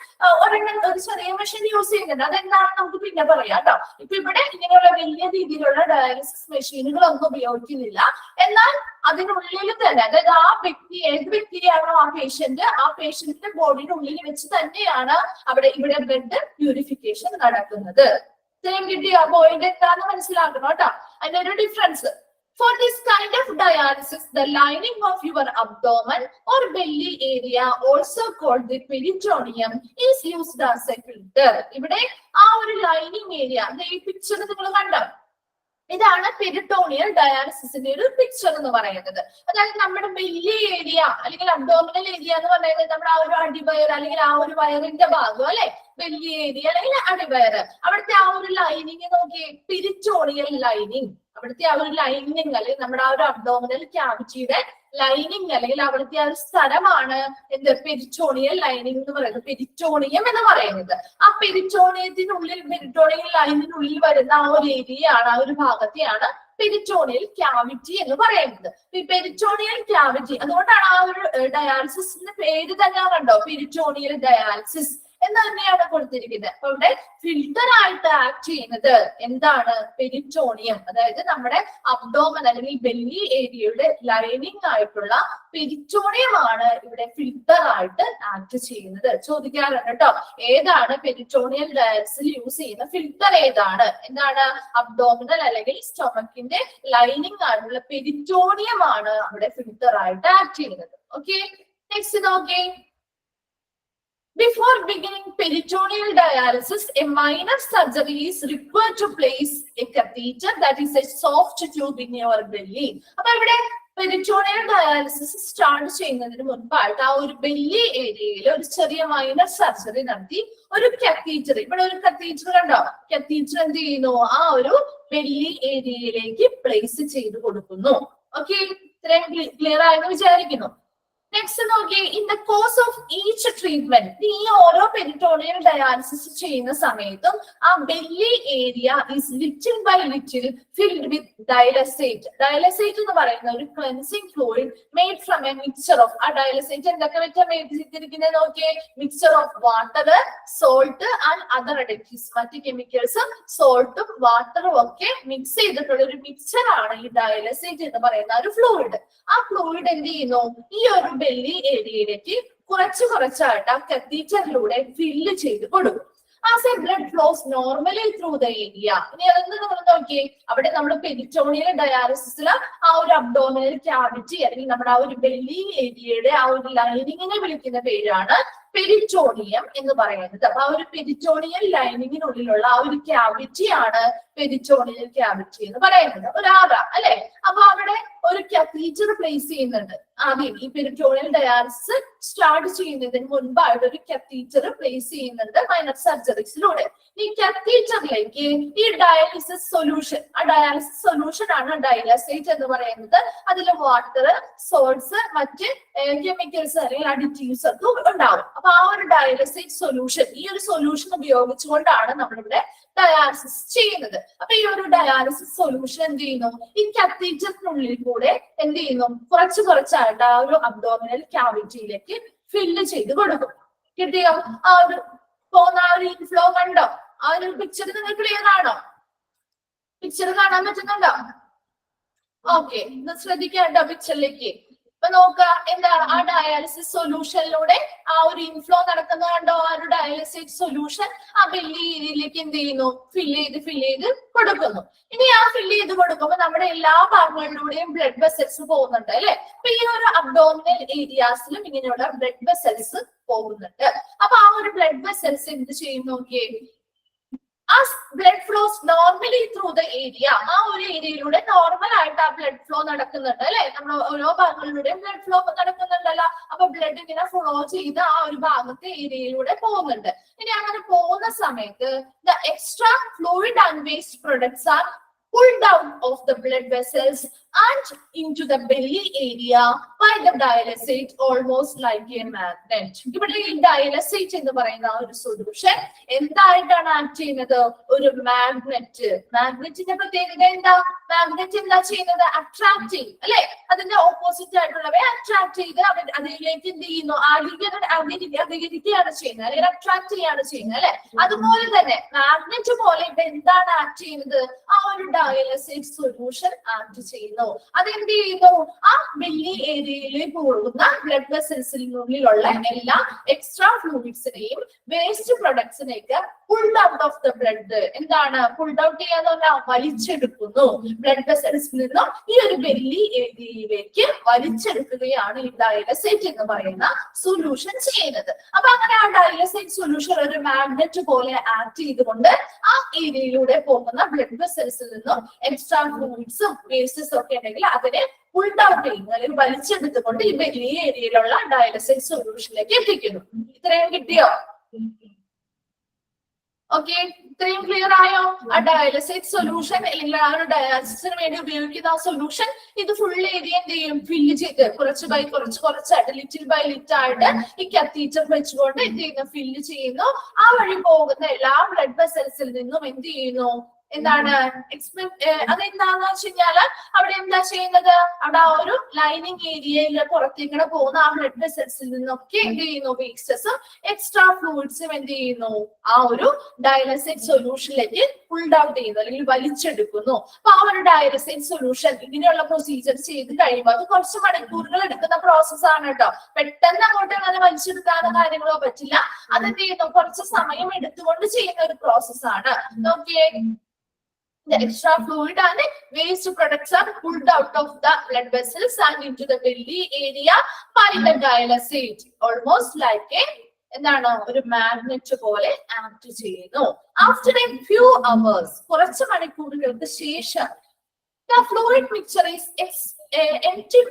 ഒരു ചെറിയ മെഷീൻ യൂസ് ചെയ്യുന്നുണ്ട്, അതെന്താണെന്ന് നമുക്ക് പിന്നെ പറയാം കേട്ടോ. ഇപ്പൊ ഇവിടെ ഇങ്ങനെയുള്ള വലിയ രീതിയിലുള്ള ഡയാലിസിസ് മെഷീനുകളൊന്നും ഉപയോഗിക്കുന്നില്ല. എന്നാൽ അതിനുള്ളിൽ തന്നെ, അതായത് ആ വ്യക്തി ഏത് വ്യക്തിയാണോ ആ പേഷ്യന്റിന്റെ ബോഡിയുടെ ഉള്ളിൽ വെച്ച് തന്നെയാണ് ഇവിടെ ബ്ലഡ് പ്യൂരിഫിക്കേഷൻ നടക്കുന്നത്. ഇത്രയും കിട്ടിയ പോയിന്റ് എന്താന്ന് മനസ്സിലാക്കണം കേട്ടോ. അതിനൊരു difference. For this kind of dialysis, the lining of your abdomen or belly area, also called the peritoneum, is used as a filter. ഇവിടെ ആ ഒരു ലൈനിങ് ഏരിയ, ഈ പിക്ചർ നിങ്ങൾ കണ്ടോ, ഇതാണ് പെരിറ്റോണിയൽ ഡയാലിസിസിന്റെ ഒരു പിക്ചർ എന്ന് പറയുന്നത്. അതായത് നമ്മുടെ ബെല്ലി ഏരിയ അല്ലെങ്കിൽ അബ്ഡോമിനൽ ഏരിയ എന്ന് പറയുന്നത് നമ്മുടെ ആ ഒരു അടിവയർ അല്ലെങ്കിൽ ആ ഒരു വയറിന്റെ ഭാഗം അല്ലെ, ബെല്ലി ഏരിയ അല്ലെങ്കിൽ അടിവയറ്, അവിടുത്തെ ആ ഒരു ലൈനിങ് നോക്കി, പെരിറ്റോണിയൽ ലൈനിങ്. അവിടുത്തെ ആ ഒരു ലൈനിങ് അല്ലെങ്കിൽ നമ്മുടെ ആ ഒരു അബ്ഡോമിനൽ ക്യാവിറ്റിയുടെ ലൈനിങ് അല്ലെങ്കിൽ അവിടുത്തെ ആ ഒരു സ്ഥലമാണ് എന്ത്, പെരിറ്റോണിയൽ ലൈനിങ് എന്ന് പറയുന്നത്, പെരിറ്റോണിയം എന്ന് പറയുന്നത്. ആ പെരിറ്റോണിയത്തിനുള്ളിൽ, പെരിറ്റോണിയൽ ലൈനിനുള്ളിൽ വരുന്ന ആ ഒരു ഏരിയയാണ്, ആ ഒരു ഭാഗത്തെയാണ് പെരിറ്റോണിയൽ ക്യാവിറ്റി എന്ന് പറയുന്നത്. ഈ പെരിറ്റോണിയൽ ക്യാവിറ്റി, അതുകൊണ്ടാണ് ആ ഒരു ഡയാലിസിന്റെ പേര് തന്നെ കണ്ടോ, പെരിറ്റോണിയൽ ഡയാലിസിസ് എന്ന് തന്നെയാണ് കൊടുത്തിരിക്കുന്നത്. അപ്പൊ ഇവിടെ ഫിൽട്ടർ ആയിട്ട് ആക്ട് ചെയ്യുന്നത് എന്താണ്, പെരിറ്റോണിയം. അതായത് നമ്മുടെ അബ്ഡോമൻ അല്ലെങ്കിൽ ബെല്ലി ഏരിയയുടെ ലൈനിങ് ആയിട്ടുള്ള പെരിറ്റോണിയം ആണ് ഇവിടെ ഫിൽട്ടർ ആയിട്ട് ആക്ട് ചെയ്യുന്നത്. ചോദിക്കാറുണ്ട് കേട്ടോ, ഏതാണ് പെരിറ്റോണിയൽ ഡയാലിസിസിൽ യൂസ് ചെയ്യുന്ന ഫിൽട്ടർ ഏതാണ്, എന്താണ്, അബ്ഡോമിനൽ അല്ലെങ്കിൽ സ്റ്റൊമക്കിന്റെ ലൈനിങ് ആയിട്ടുള്ള പെരിറ്റോണിയം ആണ് അവിടെ ഫിൽട്ടർ ആയിട്ട് ആക്ട് ചെയ്യുന്നത്. ഓക്കെ, നെക്സ്റ്റ് നോക്കേ. Before beginning peritoneal dialysis, a minor surgery is required to place a catheter, that is a soft tube in your belly. അപ്പോൾ ഇവിടെ പെരിറ്റോണിയൽ ഡയാലിസിസ് സ്റ്റാർട്ട് ചെയ്യുന്നതിന് മുൻപായിട്ട് ആ ഒരു ബെല്ലി ഏരിയയിൽ ഒരു ചെറിയ മൈനർ സർജറി നടത്തി ഒരു കത്തീറ്റർ, ഇവിടെ ഒരു കത്തീറ്റർ കണ്ടോ, കത്തീറ്റർ എന്ത് ചെയ്യുന്നു, ആ ഒരു ബെല്ലി ഏരിയയിലേക്ക് പ്ലേസ് ചെയ്ത് കൊടുക്കുന്നു. ഓക്കെ, ഇത്രയും ക്ലിയർ ആയെന്ന് വിചാരിക്കുന്നു. നെക്സ്റ്റ് നോക്കിയേ, in the course of each treatment, ഈ ഓരോ പെരിറ്റോണിയൽ ഡയാലിസിസ് ചെയ്യുന്ന സമയത്തും ആ belly area is little by little filled with dialysate. Dialysate എന്ന് പറയുന്ന ഒരു cleansing fluid made from a mixture of, ആ ഡയലസേറ്റ് എന്തൊക്കെ വെച്ചാൽ മെയ്ഡ് ചെയ്തിരിക്കുന്നത് നോക്കിയേ, mixture of water, salt and other additives. മറ്റ് കെമിക്കൽസും സോൾട്ടും വാട്ടറും ഒക്കെ മിക്സ് ചെയ്തിട്ടുള്ള ഒരു മിക്സ്ചർ ആണ് ഈ ഡയലസേറ്റ് എന്ന് പറയുന്ന ഒരു ഫ്ലൂയിഡ്. ആ ഫ്ലൂയിഡ് എന്ത് ചെയ്യുന്നു, ഈ ഒരു ബെല്ലി ഏരിയയിലേക്ക് കുറച്ചായിട്ട് ആ കത്തീറ്ററിലൂടെ ഫില്ല് ചെയ്ത് കൊടുക്കും. As a blood flows normally through the area. ഇനി അതൊന്ന് നിങ്ങൾ നോക്കിയേ, അവിടെ നമ്മൾ പെരിറ്റോണിയൽ ഡയാലിസിസിൽ ആ ഒരു അബ്ഡോമിനൽ ക്യാവിറ്റി അല്ലെങ്കിൽ നമ്മുടെ ആ ഒരു ബെല്ലി ഏരിയയുടെ ആ ഒരു ലൈനിങ്ങിനെ വിളിക്കുന്ന പേരാണ് പെരിറ്റോണിയം എന്ന് പറയുന്നത്. അപ്പൊ ആ ഒരു പെരിറ്റോണിയൽ ലൈനിങ്ങിനുള്ളിലുള്ള ആ ഒരു ക്യാവിറ്റി ആണ് പെരിറ്റോണിയൽ ക്യാവിറ്റി എന്ന് പറയുന്നത്. ഒരു ആറ അല്ലെ. അപ്പൊ അവിടെ ഒരു കത്തീറ്റർ പ്ലേസ് ചെയ്യുന്നുണ്ട്. ആദ്യം ഈ പെരിറ്റോണിയൽ ഡയാലിസിസ് സ്റ്റാർട്ട് ചെയ്യുന്നതിന് മുൻപായിട്ട് ഒരു കത്തീറ്റർ പ്ലേസ് ചെയ്യുന്നുണ്ട് മൈനർ സർജറീസിലൂടെ. ഈ കത്തീറ്ററിലേക്ക് ഈ ഡയാലിസിസ് സൊല്യൂഷൻ, ആ ഡയാലിസിസ് സൊല്യൂഷൻ ആണ് ഡയലസേറ്റ് എന്ന് പറയുന്നത്. അതിൽ വാട്ടർ, സോൾട്സ്, മറ്റ് കെമിക്കൽസ് അല്ലെങ്കിൽ അഡിറ്റീവ്സ് ഒക്കെ ഉണ്ടാവും. അപ്പൊ ആ ഒരു ഡയാലിസിസ് സൊല്യൂഷൻ, ഈ ഒരു സൊല്യൂഷൻ ഉപയോഗിച്ചുകൊണ്ടാണ് നമ്മളിവിടെ ഡയാലിസിസ് ചെയ്യുന്നത്. അപ്പൊ ഈ ഒരു ഡയാലിസിസ് സൊല്യൂഷൻ എന്ത് ചെയ്യുന്നു, ഈ കത്തീറ്ററിനുള്ളിൽ കൂടെ എന്ത് ചെയ്യുന്നു, കുറച്ചായിട്ട് ആ ഒരു അബ്ഡോമിനൽ ക്യാവിറ്റിയിലേക്ക് ഫില്ല് ചെയ്ത് കൊടുക്കും. കിട്ടിയോ? ആ ഒരു പോകുന്ന ആ ഒരു ഇൻഫ്ലോ കണ്ടോ? ആ ഒരു പിക്ചർ നിങ്ങൾ ക്ലിയർ ആണോ? പിക്ചർ കാണാൻ പറ്റുന്നുണ്ടോ? ഓക്കെ, ശ്രദ്ധിക്കേണ്ട പിക്ചറിലേക്ക്. ഇപ്പൊ നോക്ക, എന്താണ് ആ ഡയാലിസിസ് സൊല്യൂഷനിലൂടെ ആ ഒരു ഇൻഫ്ലോ നടക്കുന്ന കണ്ടോ? ആ ഒരു ഡയാലിസിസ് സൊല്യൂഷൻ ആ ബെല്ലി ഏരിയയിലേക്ക് എന്ത് ചെയ്യുന്നു? ഫില്ല് ചെയ്ത് കൊടുക്കുന്നു. ഇനി ആ ഫില്ല് ചെയ്ത് കൊടുക്കുമ്പോ നമ്മുടെ എല്ലാ ഭാഗങ്ങളിലൂടെയും ബ്ലഡ് വെസൽസ് പോകുന്നുണ്ട് അല്ലെ. അപ്പൊ ഈ ഒരു അബ്ഡോമിനൽ ഏരിയാസിലും ഇങ്ങനെയുള്ള ബ്ലഡ് വെസൽസ് പോകുന്നുണ്ട്. അപ്പൊ ആ ഒരു ബ്ലഡ് വെസൽസ് എന്ത് ചെയ്യും നോക്കിയേ? As blood flows normally through the area, ആ ഒരു ഏരിയയിലൂടെ നോർമൽ ആയിട്ട് ആ ബ്ലഡ് ഫ്ലോ നടക്കുന്നുണ്ട് അല്ലെ. നമ്മൾ ഓരോ ഭാഗങ്ങളിലൂടെയും ബ്ലഡ് ഫ്ലോ നടക്കുന്നുണ്ടല്ലോ. അപ്പൊ ബ്ലഡ് ഇങ്ങനെ ഫ്ലോ ചെയ്ത് ആ ഒരു ഭാഗത്തെ ഏരിയയിലൂടെ പോകുന്നുണ്ട്. ഇനി അങ്ങനെ പോകുന്ന സമയത്ത് the extra fluid and waste products are pulled out of the blood vessels and into the belly area by the dialysate almost like a magnet. ഇവിടെ ഈ ഡയലസേറ്റ് എന്ന് പറയുന്ന ഒരു സൊല്യൂഷൻ എന്തായിട്ടാണ് ആക്ട് ചെയ്യുന്നത്? ഒരു മാഗ്നറ്റ്. മാഗ്നറ്റിന്റെ പ്രത്യേകത എന്താ? മാഗ്നറ്റ് എന്താ ചെയ്യുന്നത്? അട്രാക്ടിങ് അല്ലെ. അതിന്റെ ഓപ്പോസിറ്റ് ആയിട്ടുള്ളവയെ അട്രാക്ട് ചെയ്ത് അതിലേക്ക് എന്ത് ചെയ്യുന്നു? അധികരിക്കുകയാണ് ചെയ്യുന്നത്, അല്ലെങ്കിൽ അട്രാക്ട് ചെയ്യാണ് ചെയ്യുന്നത് അല്ലെ. അതുപോലെ തന്നെ മാഗ്നറ്റ് പോലെ ഇവിടെ എന്താണ് ആക്ട് ചെയ്യുന്നത്? ആ ഒരു ഡയാലിസിസ് സൊല്യൂഷൻ ആക്ട് ചെയ്യുന്നു. അതെന്ത് ചെയ്യുന്നു? ആ ബെല്ലി ഏരിയയിലേക്ക് പോകുന്ന ബ്ലഡ് വെസൽസിനുള്ളിലുള്ള എല്ലാ എക്സ്ട്രാ ഫ്ലൂയിഡ്സിനെയും വേസ്റ്റ് പ്രൊഡക്ട്സിനെയൊക്കെ pulled out of the blood. എന്താണ് പുൾഡ് ഔട്ട് ചെയ്യാന്ന് പറഞ്ഞാൽ? വലിച്ചെടുക്കുന്നു. ബ്ലഡ് വെസൽസിൽ നിന്നും ഈ ഒരു ബെല്ലി ഏരിയയിലേക്ക് വലിച്ചെടുക്കുകയാണ് ഈ ഡയാലിസേറ്റ് എന്ന് പറയുന്ന സൊല്യൂഷൻ ചെയ്യുന്നത്. അപ്പൊ അങ്ങനെ ആ ഡയാലിസേറ്റ് സൊല്യൂഷൻ ഒരു മാഗ്നറ്റ് പോലെ ആക്ട് ചെയ്തുകൊണ്ട് ആ ഏരിയയിലൂടെ പോകുന്ന ബ്ലഡ് വെസൽസിൽ നിന്നും എക്സ്ട്രാ ഫ്ലൂയിഡ്സും വേസ്റ്റസും ഒക്കെ ഉണ്ടെങ്കിൽ അതിനെ പുൾഡ് ഔട്ട് ചെയ്യുന്നു, അല്ലെങ്കിൽ വലിച്ചെടുത്തുകൊണ്ട് ഈ ബെല്ലി ഏരിയയിലുള്ള ഡയാലിസിസ് സൊല്യൂഷനിലേക്ക് എത്തിക്കുന്നു. ഇത്രയും കിട്ടിയോ? ഓക്കെ, ഇത്രയും ക്ലിയർ ആയോ? ആ ഡയാലിസിസ് സൊല്യൂഷൻ അല്ലെങ്കിൽ ആ ഒരു ഡയാലിസിസിന് വേണ്ടി ഉപയോഗിക്കുന്ന ആ സൊല്യൂഷൻ ഇത് ഫുൾ ഏരിയ എന്ത് ചെയ്യും? ഫില്ല് ചെയ്ത് കുറച്ചായിട്ട് ലിറ്റിൽ ബൈ ലിറ്റിൽ ആയിട്ട് ഈ കത്തീറ്റർ വെച്ചുകൊണ്ട് എന്ത് ചെയ്യുന്നു? ഫില്ല് ചെയ്യുന്നു. ആ വഴി പോകുന്ന എല്ലാ ബ്ലഡ് വെസൽസിൽ നിന്നും എന്ത് ചെയ്യുന്നു? എന്താണ് അതെന്താന്ന് വെച്ച് കഴിഞ്ഞാല് അവിടെ എന്താ ചെയ്യുന്നത്? അവിടെ ആ ഒരു ലൈനിങ് ഏരിയയിൽ പുറത്തേക്ക് പോകുന്ന ആ ബ്ലഡ് വെസൽസിൽ നിന്നൊക്കെ എന്ത് ചെയ്യുന്നു? വേസ്റ്റസും എക്സ്ട്രാ ഫ്ലൂയിഡ്സും എന്ത് ചെയ്യുന്നു? ആ ഒരു ഡയാലിസിസ് സൊല്യൂഷനിലേക്ക് പുൾഡ് ഔട്ട് ചെയ്യുന്നു, അല്ലെങ്കിൽ വലിച്ചെടുക്കുന്നു. അപ്പൊ ആ ഒരു ഡയാലിസിസ് സൊല്യൂഷൻ ഇങ്ങനെയുള്ള പ്രൊസീജിയർ ചെയ്ത് കഴിയുമ്പോൾ അത് കുറച്ച് മണിക്കൂറുകൾ എടുക്കുന്ന പ്രോസസ് ആണ് കേട്ടോ. പെട്ടെന്ന് അങ്ങോട്ട് അങ്ങനെ വലിച്ചെടുക്കാനോ കാര്യങ്ങളോ പറ്റില്ല. അതെന്ത് ചെയ്യുന്നു? കുറച്ച് സമയം എടുത്തുകൊണ്ട് ചെയ്യുന്ന ഒരു പ്രോസസ് ആണ്. നോക്കിയേ, the extra fluid and waste products are pulled out of the blood vessels and into the belly area by the dialysate, almost like a എന്താണ്? ഒരു മാഗ്നറ്റ് പോലെ ആക്ട് ചെയ്യുന്നു. After a few hours, കുറച്ച് മണിക്കൂറുകൾക്ക് ശേഷം the fluid mixture is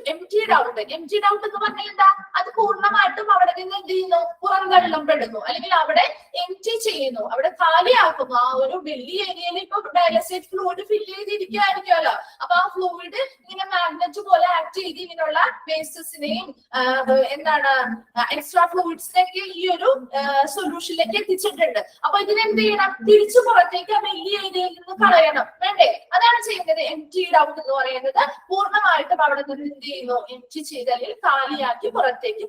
emptied out. Emptied out എന്ന് പറഞ്ഞാൽ എന്താ? അത് പൂർണ്ണമായിട്ടും അവിടെ നിന്ന് എന്ത് ചെയ്യുന്നു? പുറന്തള്ളപ്പെടുന്നു, അല്ലെങ്കിൽ അവിടെ എംപ്റ്റി ചെയ്യുന്നു, അവിടെ കാലിയാക്കുന്നു. ആ ഒരു ബെല്ലി ഏരിയയിൽ ഇപ്പൊ ഡയാലിസിസ് ഫ്ലൂയിഡ് ഫില്ല് ചെയ്തിരിക്കുകയായിരിക്കുമല്ലോ. അപ്പൊ ആ ഫ്ലൂയിഡ് ഇങ്ങനെ മാഗ്നറ്റ് പോലെ ആക്ട് ചെയ്ത് ഇങ്ങനെയുള്ള വേസ്റ്റസിനെയും എന്താണ് എക്സ്ട്രാ ഫ്ലൂയിഡ്സിനെയൊക്കെ ഈ ഒരു സൊല്യൂഷനിലേക്ക് എത്തിച്ചിട്ടുണ്ട്. അപ്പൊ ഇതിനെന്ത് ചെയ്യണം? തിരിച്ചു പുറത്തേക്ക് ആ ബെല്ലി ഏരിയയിൽ നിന്ന് കളയണം, വേണ്ടേ? അതാണ് ചെയ്യുന്നത് എംപ്റ്റീഡ് ഔട്ട് എന്ന് പറയുന്നത്. പൂർണ്ണമായിട്ടും അവിടെ നിന്ന് എന്ത് ചെയ്യുന്നു? എംപ്റ്റി ചെയ്ത് അല്ലെങ്കിൽ കാലിയാക്കി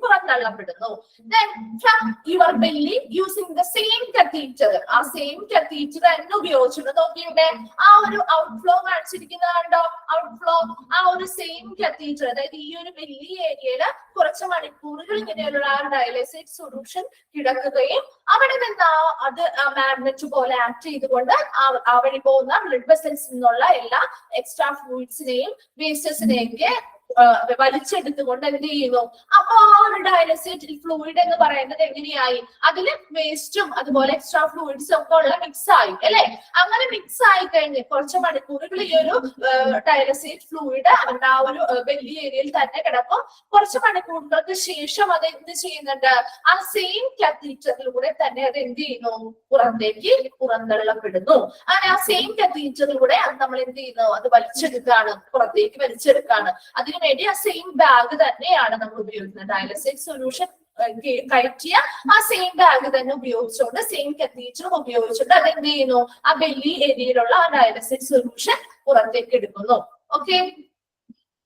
പുറന്തള്ളപ്പെടുന്നു. Then from your belly using the same catheter, ആ സെയിം catheter തന്നെ ഉപയോഗിച്ചിട്ട് നോക്കിയുടെ ആ ഒരു ഔട്ട്ഫ്ലോ കാണിച്ചിരിക്കുന്നതുണ്ടോ? ഔട്ട്ഫ്ലോ ആ ഒരു സെയിം catheter, അതായത് ഈ ഒരു ബെല്ലി ഏരിയയില് കുറച്ച് മണിക്കൂറുകൾ ഇങ്ങനെയുള്ള ആ ഡയാലിസിസ് സൊല്യൂഷൻ കിടക്കുകയും അവിടെ നിന്ന് അത് മാഗ്നറ്റ് പോലെ ആക്ട് ചെയ്തുകൊണ്ട് ആ വഴി പോകുന്ന ബ്ലഡ് വെസൽസിൽ നിന്നുള്ള എല്ലാ എക്സ്ട്രാ ഫ്ലൂയിഡ്സിനെയും വേസ്റ്റസിനെയൊക്കെ വലിച്ചെടുത്തുകൊണ്ട് എന്ത് ചെയ്യുന്നു? അപ്പൊ ആ ഒരു ഡയാലിസിസ് ഫ്ലൂയിഡ് എന്ന് പറയുന്നത് എങ്ങനെയായി? അതില് വേസ്റ്റും അതുപോലെ എക്സ്ട്രാ ഫ്ലൂയിഡ്സും ഒക്കെ ഉള്ള മിക്സ് ആയി അല്ലെ. അങ്ങനെ മിക്സ് ആയി കഴിഞ്ഞ് കുറച്ച് മണിക്കൂറുകൾ ഈ ഒരു ഡയാലിസിസ് ഫ്ലൂയിഡ് അവരുടെ ആ ഒരു ബെല്ലി ഏരിയയിൽ തന്നെ കിടക്കും. കുറച്ച് മണിക്കൂറുകൾക്ക് ശേഷം അത് എന്ത് ചെയ്യുന്നുണ്ട്? ആ സെയിം കത്തീറ്ററിലൂടെ തന്നെ അത് എന്ത് ചെയ്യുന്നു? പുറത്തേക്ക് പുറന്തള്ളപ്പെടുന്നു. അങ്ങനെ ആ സെയിം കത്തീറ്ററിലൂടെ അത് നമ്മൾ എന്ത് ചെയ്യുന്നു? അത് വലിച്ചെടുക്കുകയാണ്, പുറത്തേക്ക് വലിച്ചെടുക്കുകയാണ്. അതിനുവേണ്ടി ആ സെയിം ബാഗ് തന്നെയാണ് നമ്മൾ ഉപയോഗിക്കുന്നത്. ഡയാലിസിസ് സൊല്യൂഷൻ കയറ്റിയ ആ സെയിം ബാഗ് തന്നെ ഉപയോഗിച്ചുകൊണ്ട് സെയിം കത്തീറ്ററും ഉപയോഗിച്ചുകൊണ്ട് അതെന്ത് ചെയ്യുന്നു? ആ ബെല്ലി ഏരിയയിലുള്ള ആ ഡയാലിസിസ് സൊല്യൂഷൻ പുറത്തേക്ക് എടുക്കുന്നു. ഓക്കെ,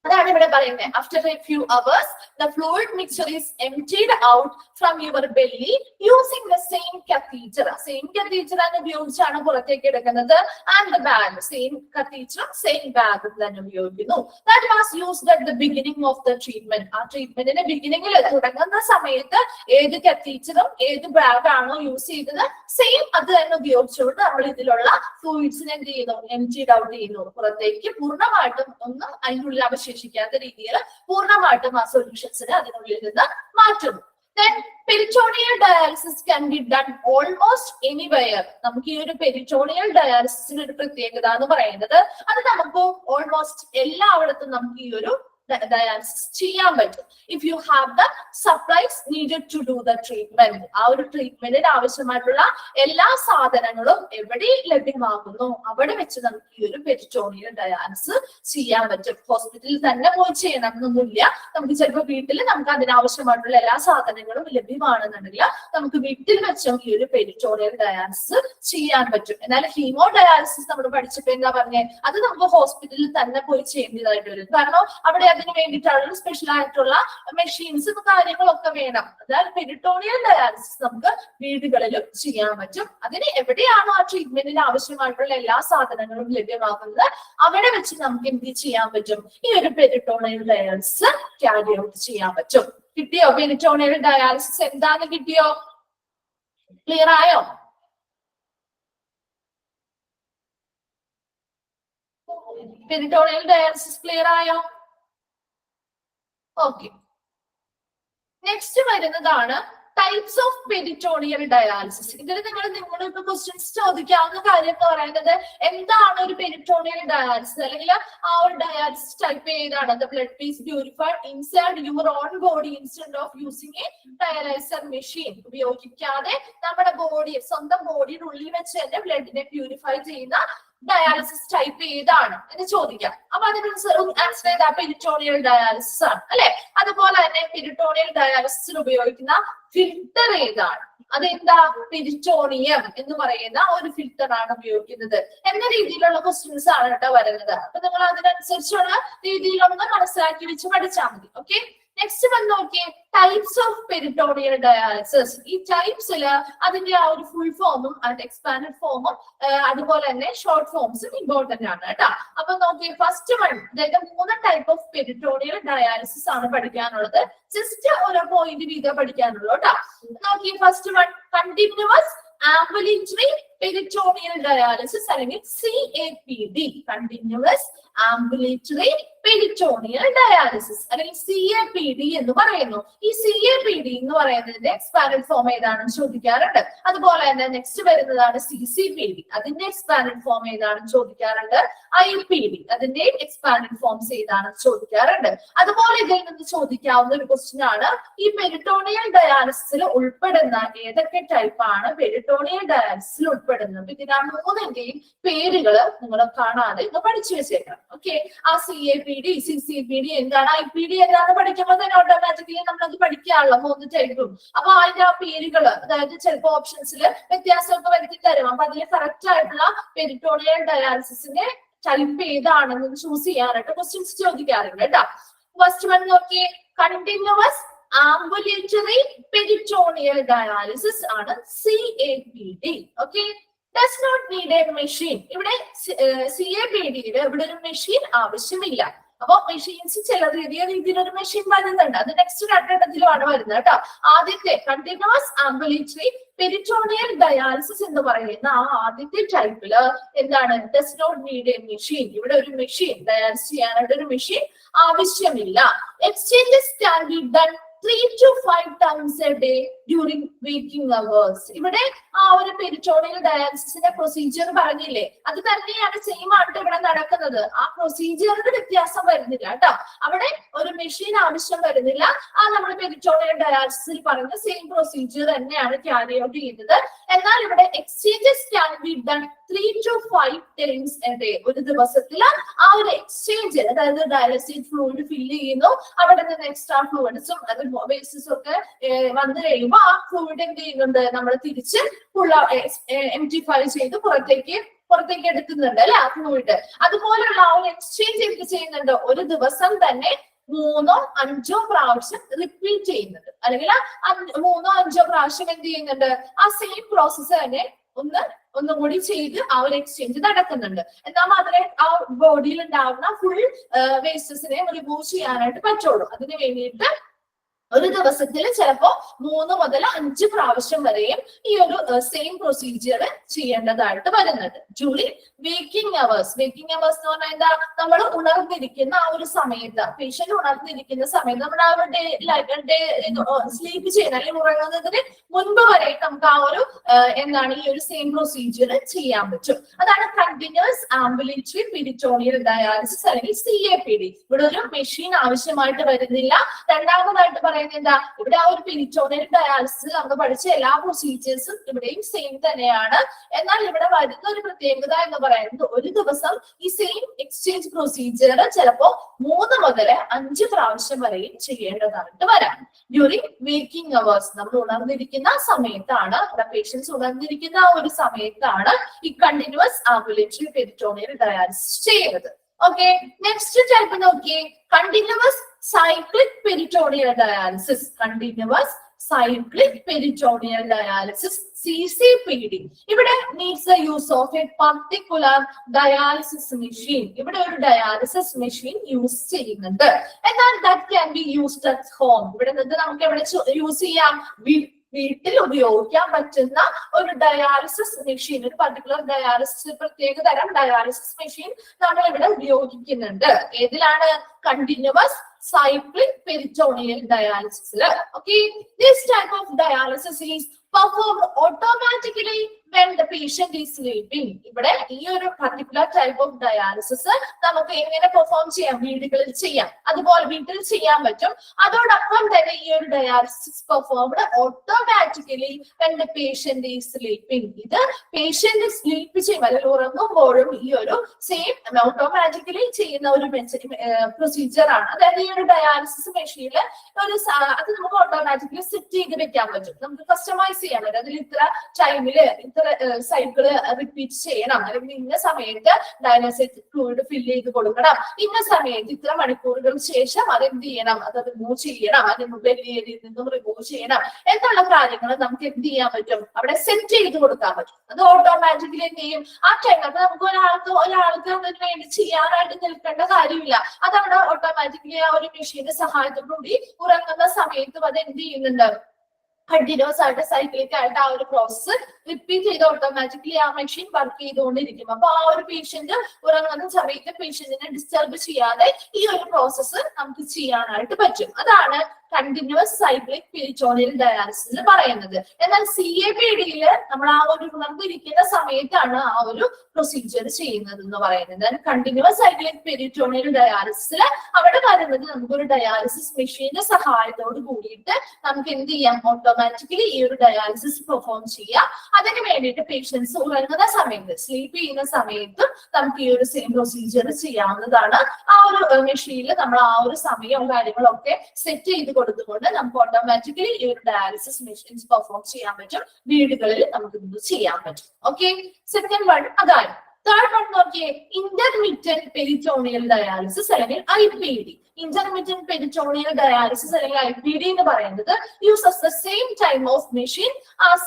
അതാണ് ഇവിടെ പറയുന്നത്. After A few hours the fluid mixture is emptied out from your belly using the same catheter. Same catheter ആണ് ഉപയോഗിച്ചാണ് പുറത്തേക്ക് എടുക്കുന്നത്. And the bag, same catheter, same bag തന്നെ ഉപയോഗിക്കുന്നു. That was used at the beginning of the treatment. ആ ട്രീറ്റ്മെന്റിന്റെ ബിഗിനിങ്ങിൽ തുടങ്ങുന്ന സമയത്ത് ഏത് catheterഉം ഏത് ബാഗ് ആണോ യൂസ് ചെയ്തത് സെയിം അത് തന്നെ ഉപയോഗിച്ചുകൊണ്ട് നമ്മൾ ഇതിലുള്ള ഫ്ലൂയിഡ്സിനെ എന്ത് ചെയ്യുന്നു, emptied out ചെയ്യുന്നു. പുറത്തേക്ക് പൂർണ്ണമായിട്ടും ഒന്നും അതിനുള്ളിൽ അവശേഷിക്കാത്ത രീതിയിൽ പൂർണ്ണമായിട്ടും ആ സൊല്യൂഷൻസിനെ അതിനുള്ളിൽ നിന്ന് മാറ്റുന്നു. Then peritoneal dialysis can be done almost anywhere. നമുക്ക് ഈ ഒരു പെരിറ്റോണിയൽ ഡയാലിസിസിന്റെ ഒരു പ്രത്യേകത എന്ന് പറയുന്നത് അത് നമുക്ക് ഓൾമോസ്റ്റ് എല്ലായിടത്തും നമുക്ക് ഈ ഒരു ഡയാലിസിസ് ചെയ്യാൻ പറ്റും. If you have the supplies needed to do the treatment. ആ ഒരു ട്രീറ്റ്മെന്റിന് ആവശ്യമായിട്ടുള്ള എല്ലാ സാധനങ്ങളും എവിടെ ലഭ്യമാകുന്നു അവിടെ വെച്ച് നമുക്ക് ഈ ഒരു പെരിറ്റോണിയൽ ഡയാലിസിസ് ചെയ്യാൻ പറ്റും. ഹോസ്പിറ്റലിൽ തന്നെ പോയി ചെയ്യണം എന്നൊന്നുമില്ല. നമുക്ക് ചിലപ്പോൾ വീട്ടിൽ നമുക്ക് അതിനാവശ്യമായിട്ടുള്ള എല്ലാ സാധനങ്ങളും ലഭ്യമാണെന്നുണ്ടെങ്കിൽ നമുക്ക് വീട്ടിൽ വെച്ചും ഈ ഒരു പെരിറ്റോണിയൽ ഡയാലിസിസ് ചെയ്യാൻ പറ്റും. എന്നാൽ ഹീമോ ഡയാലിസിസ് നമ്മൾ പഠിച്ചപ്പോ എന്താ പറഞ്ഞത്, അത് നമുക്ക് ഹോസ്പിറ്റലിൽ തന്നെ പോയി ചെയ്യേണ്ടതായിട്ട് വരും. കാരണം അവിടെ അതിന് വേണ്ടിയിട്ടുള്ള സ്പെഷ്യൽ ആയിട്ടുള്ള മെഷീൻസും കാര്യങ്ങളൊക്കെ വേണം. അതായത് പെരിറ്റോണിയൽ ഡയാലിസിസ് നമുക്ക് വീടുകളിലും ചെയ്യാൻ പറ്റും. അതിന് എവിടെയാണോ ആ ട്രീറ്റ്മെന്റിന് ആവശ്യമായിട്ടുള്ള എല്ലാ സാധനങ്ങളും ലഭ്യമാകുന്നത് അവിടെ വെച്ച് നമുക്ക് എന്ത് ചെയ്യാൻ പറ്റും, ഈ ഒരു പെരിറ്റോണിയൽ ഡയാലിസിസ് ക്യാരി ഔട്ട് ചെയ്യാൻ പറ്റും. കിട്ടിയോ? പെരിറ്റോണിയൽ ഡയാലിസിസ് എന്താന്ന് കിട്ടിയോ? ക്ലിയർ ആയോ? പെരിറ്റോണിയൽ ഡയാലിസിസ് ക്ലിയർ ആയോ? ഓക്കെ. നെക്സ്റ്റ് വരുന്നതാണ് ടൈപ്സ് ഓഫ് പെരിറ്റോണിയൽ ഡയാലിസിസ്. ഇതിൽ നിങ്ങളിപ്പോ ക്വസ്റ്റ്യൻസ് ചോദിക്കാവുന്ന കാര്യം എന്ന് പറയുന്നത് എന്താണ് ഒരു പെരിറ്റോണിയൽ ഡയാലിസിസ്, അല്ലെങ്കിൽ ആ ഒരു ഡയാലിസിസ് ടൈപ്പ് ഏതാണ്? The blood is purified inside your own body instead of using a dialyzer machine. ഉപയോഗിക്കാതെ നമ്മുടെ ബോഡി, സ്വന്തം ബോഡിയുടെ ഉള്ളിൽ വെച്ച് തന്നെ ബ്ലഡിനെ പ്യൂരിഫൈ ചെയ്യുന്ന ഡയാലിസിസ് ടൈപ്പ് ഏതാണ് എന്ന് ചോദിക്കാം. അപ്പൊ അതിന് ആൻസർ ചെയ്ത പെരിറ്റോണിയൽ ഡയാലിസിസ് ആണ് അല്ലെ. അതുപോലെ തന്നെ പെരിറ്റോണിയൽ ഡയാലിസിസിൽ ഉപയോഗിക്കുന്ന ഫിൽട്ടർ ഏതാണ്? അതെന്താ? പെരിറ്റോണിയം എന്ന് പറയുന്ന ഒരു ഫിൽട്ടർ ആണ് ഉപയോഗിക്കുന്നത് എന്ന രീതിയിലുള്ള ക്വസ്റ്റ്യൻസ് ആണ് കേട്ടോ വരുന്നത്. അപ്പൊ നിങ്ങൾ അതിനനുസരിച്ചുള്ള രീതിയിലൊന്ന് മനസ്സിലാക്കി വെച്ച് പഠിച്ചാൽ മതി. ഓക്കെ. നെക്സ്റ്റ് വന്ന് നോക്കിയേ, ടൈപ്സ് ഓഫ് പെരിറ്റോണിയൽ ഡയാലിസിസ്. ഈ ടൈപ്സില് അതിന്റെ ആ ഒരു ഫുൾ ഫോമും ആൻഡ് എക്സ്പാൻഡഡ് ഫോമും അതുപോലെ തന്നെ ഷോർട്ട് ഫോംസും ഇമ്പോർട്ടന്റ് ആണ് കേട്ടോ. അപ്പൊ നോക്കിയേ, ഫസ്റ്റ് വൺ, അതായത് 3 ടൈപ്പ് ഓഫ് പെരിറ്റോണിയൽ ഡയാലിസിസ് ആണ് പഠിക്കാനുള്ളത്. ജസ്റ്റ് ഓരോ പോയിന്റ് വീതം പഠിക്കാനുള്ളൂ കേട്ടോ. നോക്കിയേ, first one continuous ambulatory peritoneal dialysis അല്ലെങ്കിൽ CAPD. Continuous ambulatory peritoneal dialysis അല്ലെങ്കിൽ CAPD എന്ന് പറയുന്നു. ഈ CAPD എന്ന് പറയുന്നതിന്റെ എക്സ്പാൻഡഡ് ഫോം ഏതാണെന്ന് ചോദിക്കാറുണ്ട്. അതുപോലെ തന്നെ നെക്സ്റ്റ് വരുന്നതാണ് CCPD. അതിന്റെ എക്സ്പാൻഡഡ് ഫോം ഏതാണെന്ന് ചോദിക്കാറുണ്ട്. IPD അതിന്റെ എക്സ്പാൻഡഡ് ഫോംസ് ഏതാണെന്ന് ചോദിക്കാറുണ്ട്. അതുപോലെ ഇതിൽ നിന്ന് ചോദിക്കാവുന്ന ഒരു ക്വസ്റ്റ്യൻ ആണ്, ഈ പെരിറ്റോണിയൽ ഡയാലിസിസിൽ ഉൾപ്പെടുന്ന ഏതൊക്കെ ടൈപ്പാണ് പെരിറ്റോണിയൽ ഡയാലിസിസിൽ ഉൾപ്പെടുന്നത്? ഇതിനാ 3ന്റെയും പേരുകൾ നിങ്ങൾ കാണാതെ ഇന്ന് പഠിച്ചു വെച്ചേക്കണം. ഓക്കെ. ആ CAPD, CCPD എന്താണ്, IPD എന്താണ് പഠിക്കുമ്പോൾ തന്നെ ഓട്ടോമാറ്റിക്കലി നമ്മളത് പഠിക്കാനുള്ള 3 ടൈപ്പും. അപ്പൊ അതിന്റെ ആ പേരുകൾ, അതായത് ചിലപ്പോൾ ഓപ്ഷൻസിൽ വ്യത്യാസമൊക്കെ വരുത്തി തരും. അപ്പൊ അതിൽ കറക്റ്റ് ആയിട്ടുള്ള പെരിറ്റോണിയൽ ഡയാലിസിസിന്റെ ടൈപ്പ് ഏതാണെന്ന് ചൂസ് ചെയ്യാനായിട്ട് ക്വസ്റ്റ്യൻസ് ചോദിക്കാറുണ്ട് കേട്ടോ. ഫസ്റ്റ് വൺ നോക്കിയേ, കണ്ടിന്യൂവസ് ആംബുലേറ്ററി പെരിറ്റോണിയൽ ഡയാലിസിസ് ആണ് CAPD. Okay. Does not need a machine. ഇവിടെ CAPD-യിൽ ഇവിടെ ഒരു മെഷീൻ ആവശ്യമില്ല. അപ്പൊ മെഷീൻസ് ചില രീതിയിൽ ഒരു മെഷീൻ വരുന്നുണ്ട്. അത് നെക്സ്റ്റ് ഘട്ടത്തിലുമാണ് വരുന്നത് കേട്ടോ. ആദ്യത്തെ കണ്ടിന്യൂവസ് ആംബുലേറ്ററി പെരിറ്റോണിയൽ ഡയാലിസിസ് എന്ന് പറയുന്ന ആ ആദ്യത്തെ ടൈപ്പില് എന്താണ്? Does not need a machine. ഇവിടെ ഒരു മെഷീൻ ഡയാലിസിസ് ചെയ്യാനായിട്ട് ഒരു മെഷീൻ ആവശ്യമില്ല. Exchanges can be done 3 to 5 times a day during waking hours. ഇവിടെ ആ ഒരു പെരിറ്റോണിയൽ ഡയാലിസിസിന്റെ പ്രൊസീജിയർ പറഞ്ഞില്ലേ, അത് തന്നെയാണ് സെയിം ആയിട്ട് ഇവിടെ നടക്കുന്നത്. ആ പ്രൊസീജിയറിന് വ്യത്യാസം വരുന്നില്ല കേട്ടോ. അവിടെ ഒരു മെഷീൻ ആവശ്യം വരുന്നില്ല. ആ നമ്മൾ പെരിറ്റോണിയൽ ഡയാലിസിസിൽ പറഞ്ഞ സെയിം പ്രൊസീജിയർ തന്നെയാണ് ക്യാരി ഔട്ട് ചെയ്യുന്നത്. എന്നാൽ ഇവിടെ exchanges can be done 3 to 5 times a day. ഒരു ദിവസത്തിൽ ആ ഒരു എക്സ്ചേഞ്ച്, അതായത് ഡയാലിസിസ് ഫ്ലൂയിഡ് ഫില്ല് ചെയ്യുന്നു, അവിടെ നിന്ന് എക്സ്ട്രാ ഫ്ലൂയിഡ്സും അത് വേസ്റ്റസും ഒക്കെ വന്നു കഴിയുമ്പോൾ ആ ഫ്ലൂയിഡ് എന്ത് ചെയ്യുന്നുണ്ട്, നമ്മൾ തിരിച്ച് ഫുൾ എംപ്റ്റിഫൈ ചെയ്ത് പുറത്തേക്ക് പുറത്തേക്ക് എടുക്കുന്നുണ്ട് അല്ലെ ആ ഫ്ലൂയിഡ്. അതുപോലുള്ള ആ ഒരു എക്സ്ചേഞ്ച് എന്ത് ചെയ്യുന്നുണ്ട്, ഒരു ദിവസം തന്നെ 3 or 5 പ്രാവശ്യം റിപ്പീറ്റ് ചെയ്യുന്നുണ്ട്, അല്ലെങ്കിൽ 3 or 5 പ്രാവശ്യം എന്ത് ചെയ്യുന്നുണ്ട്, ആ സെയിം പ്രോസസ്സ് തന്നെ ഒന്നുകൂടി ചെയ്ത് ആ ഒരു എക്സ്ചേഞ്ച് നടക്കുന്നുണ്ട്. എന്നാൽ മാത്രമേ ആ ബോഡിയിൽ ഉണ്ടാവുന്ന ഫുൾ വേസ്റ്റസിനെ റിമൂവ് ചെയ്യാനായിട്ട് പറ്റുള്ളൂ. അതിന് വേണ്ടിയിട്ട് ഒരു ദിവസത്തിൽ ചിലപ്പോ 3 മുതൽ 5 പ്രാവശ്യം വരെയും ഈ ഒരു സെയിം പ്രൊസീജിയർ ചെയ്യേണ്ടതായിട്ട് വരുന്നുണ്ട്. During waking hours. Waking hours എന്ന് പറഞ്ഞാൽ എന്താ, നമ്മൾ ഉണർന്നിരിക്കുന്ന ആ ഒരു സമയത്ത്, പേഷ്യന്റ് ഉണർന്നിരിക്കുന്ന സമയത്ത് നമ്മുടെ അവരുടെ സ്ലീപ്പ് ചെയ്യുന്ന അല്ലെങ്കിൽ ഉറങ്ങുന്നതിന് മുൻപ് വരെ നമുക്ക് ആ ഒരു എന്താണ് ഈ ഒരു സെയിം പ്രൊസീജിയർ ചെയ്യാൻ പറ്റും. അതാണ് കണ്ടിന്യൂസ് ആംബുലേറ്ററി പെരിറ്റോണിയൽ ഡയാലിസിസ് അല്ലെങ്കിൽ CAPD. ഇവിടെ ഒരു മെഷീൻ ആവശ്യമായിട്ട് വരുന്നില്ല. രണ്ടാമതായിട്ട് പറയുന്നത് എന്താ, ഇവിടെ ആ ഒരു പെരിറ്റോണിയൽ ഡയാലിസിസ് നമ്മൾ പഠിച്ച എല്ലാ പ്രൊസീജിയേഴ്സും ഇവിടെയും സെയിം തന്നെയാണ്. എന്നാൽ ഇവിടെ വരുന്ന ഒരു പ്രത്യേകത എന്ന് പറയുന്നത്, ഒരു ദിവസം ഈ സെയിം എക്സ്ചേഞ്ച് പ്രൊസീജിയർ ചിലപ്പോ 3 മുതൽ 5 പ്രാവശ്യം വരെയും ചെയ്യേണ്ടതായിട്ട് വരാം. ഡ്യൂറിങ് വേക്കിംഗ് അവേഴ്സ്, നമ്മൾ ഉണർന്നിരിക്കുന്ന സമയത്താണ്, പേഷ്യൻസ് ഉണർന്നിരിക്കുന്ന ആ ഒരു സമയത്താണ് ഈ കണ്ടിന്യൂസ് ആംബുലേറ്ററി പെരിറ്റോണിയൽ ഡയാലിസിസ് ചെയ്യുന്നത്. ഓക്കെ, നെക്സ്റ്റ് ടൈപ്പ് നോക്കിയേ, continuous cyclic peritoneal dialysis. Continuous cyclic peritoneal dialysis CCPD. ഇവിടെ needs the use of A particular dialysis machine. ഇവിടെ ഒരു ഡയാലിസിസ് മെഷീൻ യൂസ് ചെയ്യുന്നുണ്ട്. എന്നാൽ that can be used at home. ഇവിടെ നിന്ന് നമുക്ക് എവിടെ യൂസ് ചെയ്യാം, വീട്ടിൽ ഉപയോഗിക്കാൻ പറ്റുന്ന ഒരു ഡയാലിസിസ് മെഷീൻ, ഒരു പർട്ടിക്കുലർ ഡയാലിസിസ്, പ്രത്യേക തരം ഡയാലിസിസ് മെഷീൻ നമ്മൾ ഇവിടെ ഉപയോഗിക്കുന്നുണ്ട്. ഏതിലാണ്, continuous cyclic peritoneal dialysis. Okay, this type of dialysis is performed automatically when the patient is sleeping. ഇവിടെ ഈ ഒരു particular type of dialysis നമുക്ക് എങ്ങനെ പെർഫോം ചെയ്യാം, വീടുകളിൽ ചെയ്യാം, അതുപോലെ വീട്ടിൽ ചെയ്യാൻ പറ്റും. അതോടൊപ്പം തന്നെ ഈ ഒരു dialysis performed automatically when the patient is sleeping. ഇത് പേഷ്യന്റ് സ്ലീപ്പ് ചെയ്യും അല്ലെങ്കിൽ ഉറങ്ങുമ്പോഴും ഈ ഒരു സെയിം ഓട്ടോമാറ്റിക്കലി ചെയ്യുന്ന ഒരു പ്രൊസീജിയർ ആണ്. അതായത് ഈ ഒരു ഡയാലിസിസ് മെഷീനിൽ ഒരു അത് നമുക്ക് ഓട്ടോമാറ്റിക്കലി സെറ്റ് ചെയ്ത് വെക്കാൻ പറ്റും. നമുക്ക് കസ്റ്റമൈസ് ചെയ്യാൻ പറ്റും. അതിൽ ഇത്ര ടൈമില് ഇത്ര സൈക്കിള് റിപ്പീറ്റ് ചെയ്യണം, അല്ലെങ്കിൽ ഇന്ന സമയത്ത് ഡയാലിസിസ് ഫ്ലൂയിഡ് ഫില്ല് ചെയ്ത് കൊടുക്കണം, ഇന്ന സമയത്ത് ഇത്ര മണിക്കൂറുകൾക്ക് ശേഷം അത് എന്ത് ചെയ്യണം, അത് റിമൂവ് ചെയ്യണം, അതിന് ബെല്ലിയിൽ നിന്നും റിമൂവ് ചെയ്യണം എന്നുള്ള കാര്യങ്ങൾ നമുക്ക് എന്ത് ചെയ്യാൻ പറ്റും, അവിടെ സെറ്റ് ചെയ്ത് കൊടുക്കാൻ പറ്റും. അത് ഓട്ടോമാറ്റിക്കലി എന്ത് ചെയ്യും ആ ടൈം. അപ്പൊ നമുക്ക് ഒരാൾക്ക് അതിന് വേണ്ടി ചെയ്യാനായിട്ട് നിൽക്കേണ്ട കാര്യമില്ല. അതവിടെ ഓട്ടോമാറ്റിക്കലി ആ ഒരു മെഷീന്റെ സഹായത്തോടുകൂടി ഉറങ്ങുന്ന സമയത്തും അത് എന്ത് ചെയ്യുന്നുണ്ട്, കണ്ടിന്യൂസ് ആയിട്ട് സൈക്ലിക് ആയിട്ട് ആ ഒരു പ്രോസസ് റിപ്പീറ്റ് ചെയ്ത് ഓട്ടോമാറ്റിക്കലി ആ മെഷീൻ വർക്ക് ചെയ്തുകൊണ്ടിരിക്കും. അപ്പൊ ആ ഒരു പേഷ്യന്റ് ഉറങ്ങുന്ന സമയത്ത് പേഷ്യന്റിനെ ഡിസ്റ്റർബ് ചെയ്യാതെ ഈ ഒരു പ്രോസസ്സ് നമുക്ക് ചെയ്യാനായിട്ട് പറ്റും. അതാണ് കണ്ടിന്യൂസ് സൈക്ലിക് പെരിറ്റോണിയൽ ഡയാലിസിസ് പറയുന്നത്. എന്നാൽ CAPD-യിൽ നമ്മൾ ആ ഒരു ഉണർന്നിരിക്കുന്ന സമയത്താണ് ആ ഒരു പ്രൊസീജിയർ ചെയ്യുന്നത് എന്ന് പറയുന്നത്. കണ്ടിന്യൂസ് സൈക്ലിക് പെരിറ്റോണിയൽ ഡയാലിസിസിൽ അവിടെ വരുന്നത് നമുക്കൊരു ഡയാലിസിസ് മെഷീന്റെ സഹായത്തോട് കൂടിയിട്ട് നമുക്ക് എന്ത് ചെയ്യാം, ഓട്ടോമാറ്റിക്കലി ഈ ഒരു ഡയാലിസിസ് പെർഫോം ചെയ്യാം. അതിന് വേണ്ടിയിട്ട് പേഷ്യൻസ് ഉറങ്ങുന്ന സമയത്ത്, സ്ലീപ്പ് ചെയ്യുന്ന സമയത്തും നമുക്ക് ഈ ഒരു സെയിം പ്രൊസീജിയർ ചെയ്യാവുന്നതാണ്. ആ ഒരു മെഷീനിൽ നമ്മൾ ആ ഒരു സമയവും കാര്യങ്ങളൊക്കെ സെറ്റ് ചെയ്ത് കൊടുത്തുകൊണ്ട് നമുക്ക് ഓട്ടോമാറ്റിക്കലി ഈ ഒരു ഡയാലിസിസ് മെഷീൻസ് പെർഫോം ചെയ്യാൻ പറ്റും. വീടുകളിൽ നമുക്ക് ഇത് ചെയ്യാൻ പറ്റും. ഓക്കെ, സെക്കൻഡ് വൺ അതാണ്. തേർഡ് വൺ നോക്കിയേ, ഇന്റർമിറ്റന്റ് പെരിറ്റോണിയൽ ഡയാലിസിസ് അല്ലെങ്കിൽ IPD. ഇന്റർമിറ്റന്റ് പെരിറ്റോണിയൽ ഡയാലിസിസ് അല്ലെങ്കിൽ IPD എന്ന് പറയുന്നത് uses the same type of machine as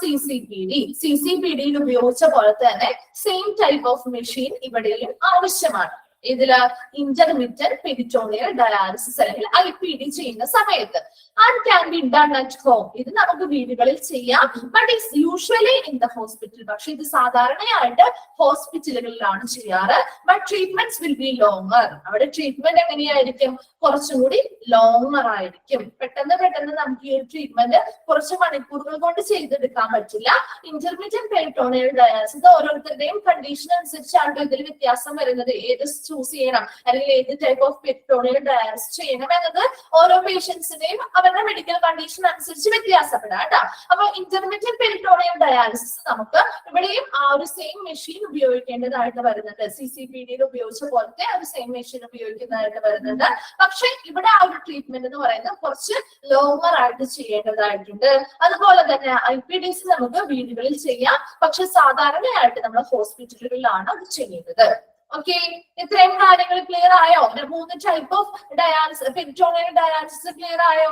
CCPD-യിൽ ഉപയോഗിച്ച പോലെ തന്നെ സെയിം ടൈപ്പ് ഓഫ് മെഷീൻ ഇവിടെയും ആവശ്യമാണ്. ഇതില് ഇന്റർമിറ്റന്റ് പെരിറ്റോണിയൽ ഡയാലിസിസ് അല്ലെങ്കിൽ IPD ചെയ്യുന്ന സമയത്ത് and can be done at home. ഇത് നമുക്ക് വീടുകളിൽ ചെയ്യാം. But it's usually in the hospital. പക്ഷെ ഇത് സാധാരണയായിട്ട് ഹോസ്പിറ്റലുകളിലാണ് ചെയ്യാറ്. But treatments will be longer. അവിടെ ട്രീറ്റ്മെന്റ് എങ്ങനെയായിരിക്കും, കുറച്ചും കൂടി ലോങ്ങർ ആയിരിക്കും. പെട്ടെന്ന് നമുക്ക് ഈ ഒരു ട്രീറ്റ്മെന്റ് കുറച്ച് മണിക്കൂറുകൾ കൊണ്ട് ചെയ്തെടുക്കാൻ പറ്റില്ല. ഇന്റർമീഡിയറ്റ് പെരിറ്റോണിയൽ ഡയാലിസിസ് ഓരോരുത്തരുടെയും കണ്ടീഷൻ അനുസരിച്ചാണ് ഇതിൽ വ്യത്യാസം വരുന്നത്. ഏത് ചൂസ് ചെയ്യണം, അല്ലെങ്കിൽ ഏത് ടൈപ്പ് ഓഫ് പെരിറ്റോണിയൽ ഡയാലിസിസ് ചെയ്യണം എന്നത് ഓരോ പേഷ്യൻസിന്റെയും അവരുടെ മെഡിക്കൽ കണ്ടീഷൻ അനുസരിച്ച് വ്യത്യാസപ്പെടാം കേട്ടോ. അപ്പൊ ഇന്റർമീഡിയറ്റ് പെരിറ്റോണിയൽ ഡയാലിസിസ് നമുക്ക് ഇവിടെയും ആ ഒരു സെയിം മെഷീൻ ഉപയോഗിക്കേണ്ടതായിട്ട് വരുന്നുണ്ട്. CCPD ഉപയോഗിച്ച പോലത്തെ ഒരു സെയിം മെഷീൻ ഉപയോഗിക്കുന്നതായിട്ട് വരുന്നുണ്ട്. പക്ഷെ ഇവിടെ ആ ഒരു ട്രീറ്റ്മെന്റ് എന്ന് പറയുന്നത് കുറച്ച് ലോങ്ങർ ആയിട്ട് ചെയ്യേണ്ടതായിട്ടുണ്ട്. അതുപോലെ തന്നെ IPDs നമുക്ക് വീടുകളിൽ ചെയ്യാം, പക്ഷെ സാധാരണയായിട്ട് നമ്മൾ ഹോസ്പിറ്റലുകളിലാണ് അത് ചെയ്യുന്നത്. ഓക്കെ, ഇത്രയും കാര്യങ്ങൾ ക്ലിയർ ആയോ? 3 type of dialysis, peritoneal dialysis clear ആയോ?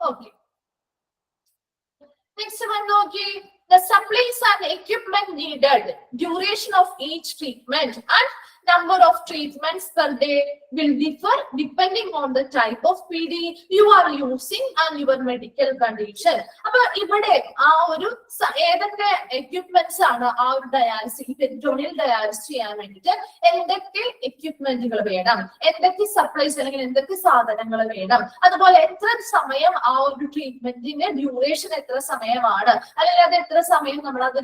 ഓക്കെ, next one നോക്കി. The supplies and equipment needed, duration of each treatment and number of treatments per day will differ depending on the type of PD you are using and your medical condition. അപ്പൊ ഇവിടെ ആ ഒരു ഏതൊക്കെ എക്യുപ്മെന്റ്സ് ആണ് ആ ഒരു ഡയാലിസിസ്, പെരിറ്റോണിയൽ ഡയാലിസിസ് ചെയ്യാൻ വേണ്ടിയിട്ട് എന്തൊക്കെ എക്യുപ്മെന്റുകൾ വേണം, എന്തൊക്കെ സപ്ലൈസ് അല്ലെങ്കിൽ എന്തൊക്കെ സാധനങ്ങൾ വേണം, അതുപോലെ എത്ര സമയം ആ ഒരു ട്രീറ്റ്മെന്റിന്റെ ഡ്യൂറേഷൻ എത്ര സമയമാണ്, അല്ലെങ്കിൽ അത് എത്ര സമയം നമ്മൾ അത്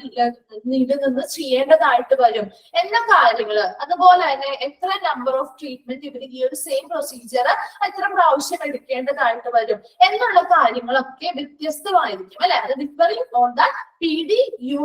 നീണ്ടുനിന്ന് ചെയ്യേണ്ടതായിട്ട് വരും എന്ന കാര്യങ്ങള്, അതുപോലെ തന്നെ എത്ര നമ്പർ ഓഫ് ട്രീറ്റ്മെന്റ് ഇവർ ഈ ഒരു സെയിം പ്രൊസീജിയർ എത്ര പ്രാവശ്യം എടുക്കേണ്ടതായിട്ട് വരും എന്നുള്ള കാര്യങ്ങളൊക്കെ വ്യത്യസ്തമായിരിക്കും അല്ലെ. അത് differing on the PD you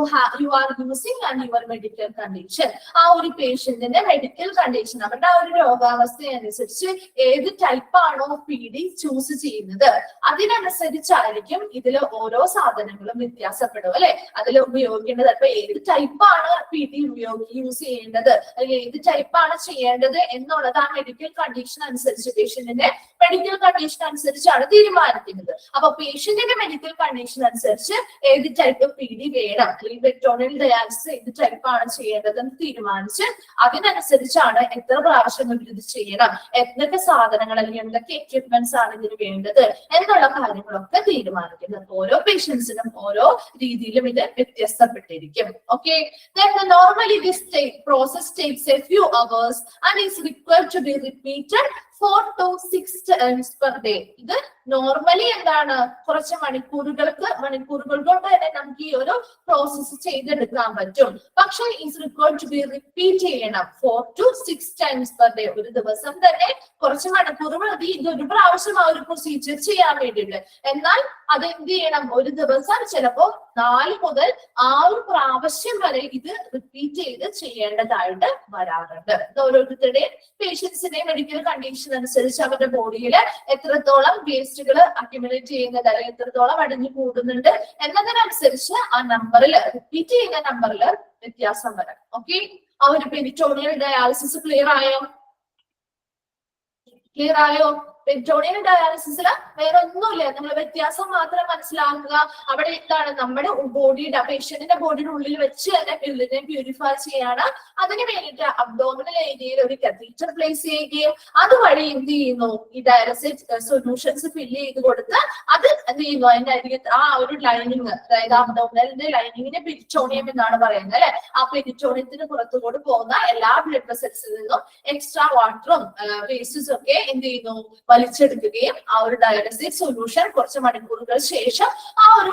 are using and your medical condition. ആ ഒരു പേഷ്യന്റിന്റെ മെഡിക്കൽ കണ്ടീഷൻ, അവരുടെ ആ ഒരു രോഗാവസ്ഥ അനുസരിച്ച് ഏത് ടൈപ്പ് ആണോ PD ചൂസ് ചെയ്യുന്നത് അതിനനുസരിച്ചായിരിക്കും ഇതിൽ ഓരോ സാധനങ്ങളും വ്യത്യാസപ്പെടും അല്ലെ. അതിൽ ഉപയോഗിക്കേണ്ടത് ഇപ്പൊ ഏത് ടൈപ്പ് ആണ് PD യൂസ് ചെയ്യേണ്ടത് അല്ലെങ്കിൽ ഏത് ടൈപ്പ് ആണ് ചെയ്യേണ്ടത് എന്നുള്ളത് ആ മെഡിക്കൽ കണ്ടീഷൻ അനുസരിച്ച്, പേഷ്യന്റിന്റെ മെഡിക്കൽ കണ്ടീഷൻ അനുസരിച്ചാണ് തീരുമാനിക്കുന്നത്. അപ്പൊ പേഷ്യന്റിന്റെ മെഡിക്കൽ കണ്ടീഷൻ അനുസരിച്ച് ഏത് ടൈപ്പ് PD വേണം അല്ലെങ്കിൽ പെരിറ്റോണിയൽ ഡയാലിസിസ് ഏത് ടൈപ്പ് ആണ് ചെയ്യേണ്ടതെന്ന് തീരുമാനിച്ച് അതിനനുസരിച്ചാണ് എത്ര പ്രാവശ്യം ഇത് ചെയ്യണം, എന്തൊക്കെ സാധനങ്ങൾ അല്ലെങ്കിൽ എന്തൊക്കെ എക്യുപ്മെന്റ്സ് ആണ് ഇതിന് വേണ്ടത് എന്നുള്ള കാര്യങ്ങളൊക്കെ തീരുമാനിക്കുന്നത്. ഓരോ പേഷ്യൻസിനും ഓരോ രീതിയിലും ഇത് വ്യത്യസ്തപ്പെട്ടിരിക്കും. Okay, normally this process takes a few hours and is required to be repeated 4 to 6 times per day. ഇത് നോർമലി എന്താണ്, കുറച്ച് മണിക്കൂറുകൾ കൊണ്ട് തന്നെ നമുക്ക് ഈ ഒരു പ്രോസസ് ചെയ്തെടുക്കാൻ പറ്റും. പക്ഷെ is required to be repeat ചെയ്യണം 4 to 6 times per day. ഒരു ദിവസം തന്നെ കുറച്ച് മണിക്കൂർ മതി ഇതൊരു പ്രാവശ്യം ആ ഒരു പ്രൊസീജിയർ ചെയ്യാൻ വേണ്ടിയിട്ട്. എന്നാൽ അത് എന്ത് ചെയ്യണം, ഒരു ദിവസം ചിലപ്പോ 4 മുതൽ 6 പ്രാവശ്യം വരെ ഇത് റിപ്പീറ്റ് ചെയ്ത് ചെയ്യേണ്ടതായിട്ട് വരാറുണ്ട്. ഓരോരുത്തരുടെ പേഷ്യൻസിന്റെ മെഡിക്കൽ കണ്ടീഷൻ അനുസരിച്ച് അവരുടെ ബോഡിയിൽ എത്രത്തോളം വേസ്റ്റുകൾ അക്യുമുലേറ്റ് ചെയ്യുന്നത് അല്ലെങ്കിൽ എത്രത്തോളം അടിഞ്ഞു കൂടുന്നുണ്ട് എന്നതിനനുസരിച്ച് ആ നമ്പറിൽ, റിപ്പീറ്റ് ചെയ്യുന്ന നമ്പറിൽ വ്യത്യാസം വരാം. ഓക്കെ, ആ ഒരു പെരിറ്റോണിയൽ ഡയാലിസിസ് ക്ലിയർ ആയോ? പെരിറ്റോണിയൽ ഡയാലിസിസിൽ വേറെ ഒന്നുമില്ല, നമ്മൾ വ്യത്യാസം മാത്രം മനസ്സിലാക്കുക. അവിടെ എന്താണ്, നമ്മുടെ ബോഡിയുടെ, പേഷ്യന്റിന്റെ ബോഡിയുടെ ഉള്ളിൽ വെച്ച് തന്നെ ബ്ലഡിനെ പ്യൂരിഫൈ ചെയ്യാണ്. അതിന് വേണ്ടിയിട്ട് അബ്ഡോമിനൽ ഏരിയയിൽ ഒരു കത്തീറ്റർ പ്ലേസ് ചെയ്യുകയും അതുവഴി എന്ത് ചെയ്യുന്നു, ഈ ഡയാലിസിസ് സൊല്യൂഷൻസ് ഫില്ല് ചെയ്ത് കൊടുത്ത് അത് എന്ത് ചെയ്യുന്നു, അതിന്റെ അരികത്ത് ആ ഒരു ലൈനിങ്, അതായത് അബ്ഡോമിനലിന്റെ ലൈനിങ്ങിനെ പെരിറ്റോണിയം എന്നാണ് പറയുന്നത് അല്ലെ. ആ പെരിറ്റോണിയത്തിന് പുറത്തുകൂടി പോകുന്ന എല്ലാ ബ്ലഡ് വെസൽസിൽ നിന്നും എക്സ്ട്രാ വാട്ടറും വേസ്റ്റസും ഒക്കെ എന്ത് ചെയ്യുന്നു, വലിച്ചെടുക്കുകയും ആ ഒരു ഡയാലിസിസ് സൊല്യൂഷൻ കുറച്ച് മണിക്കൂറുകൾ ശേഷം ആ ഒരു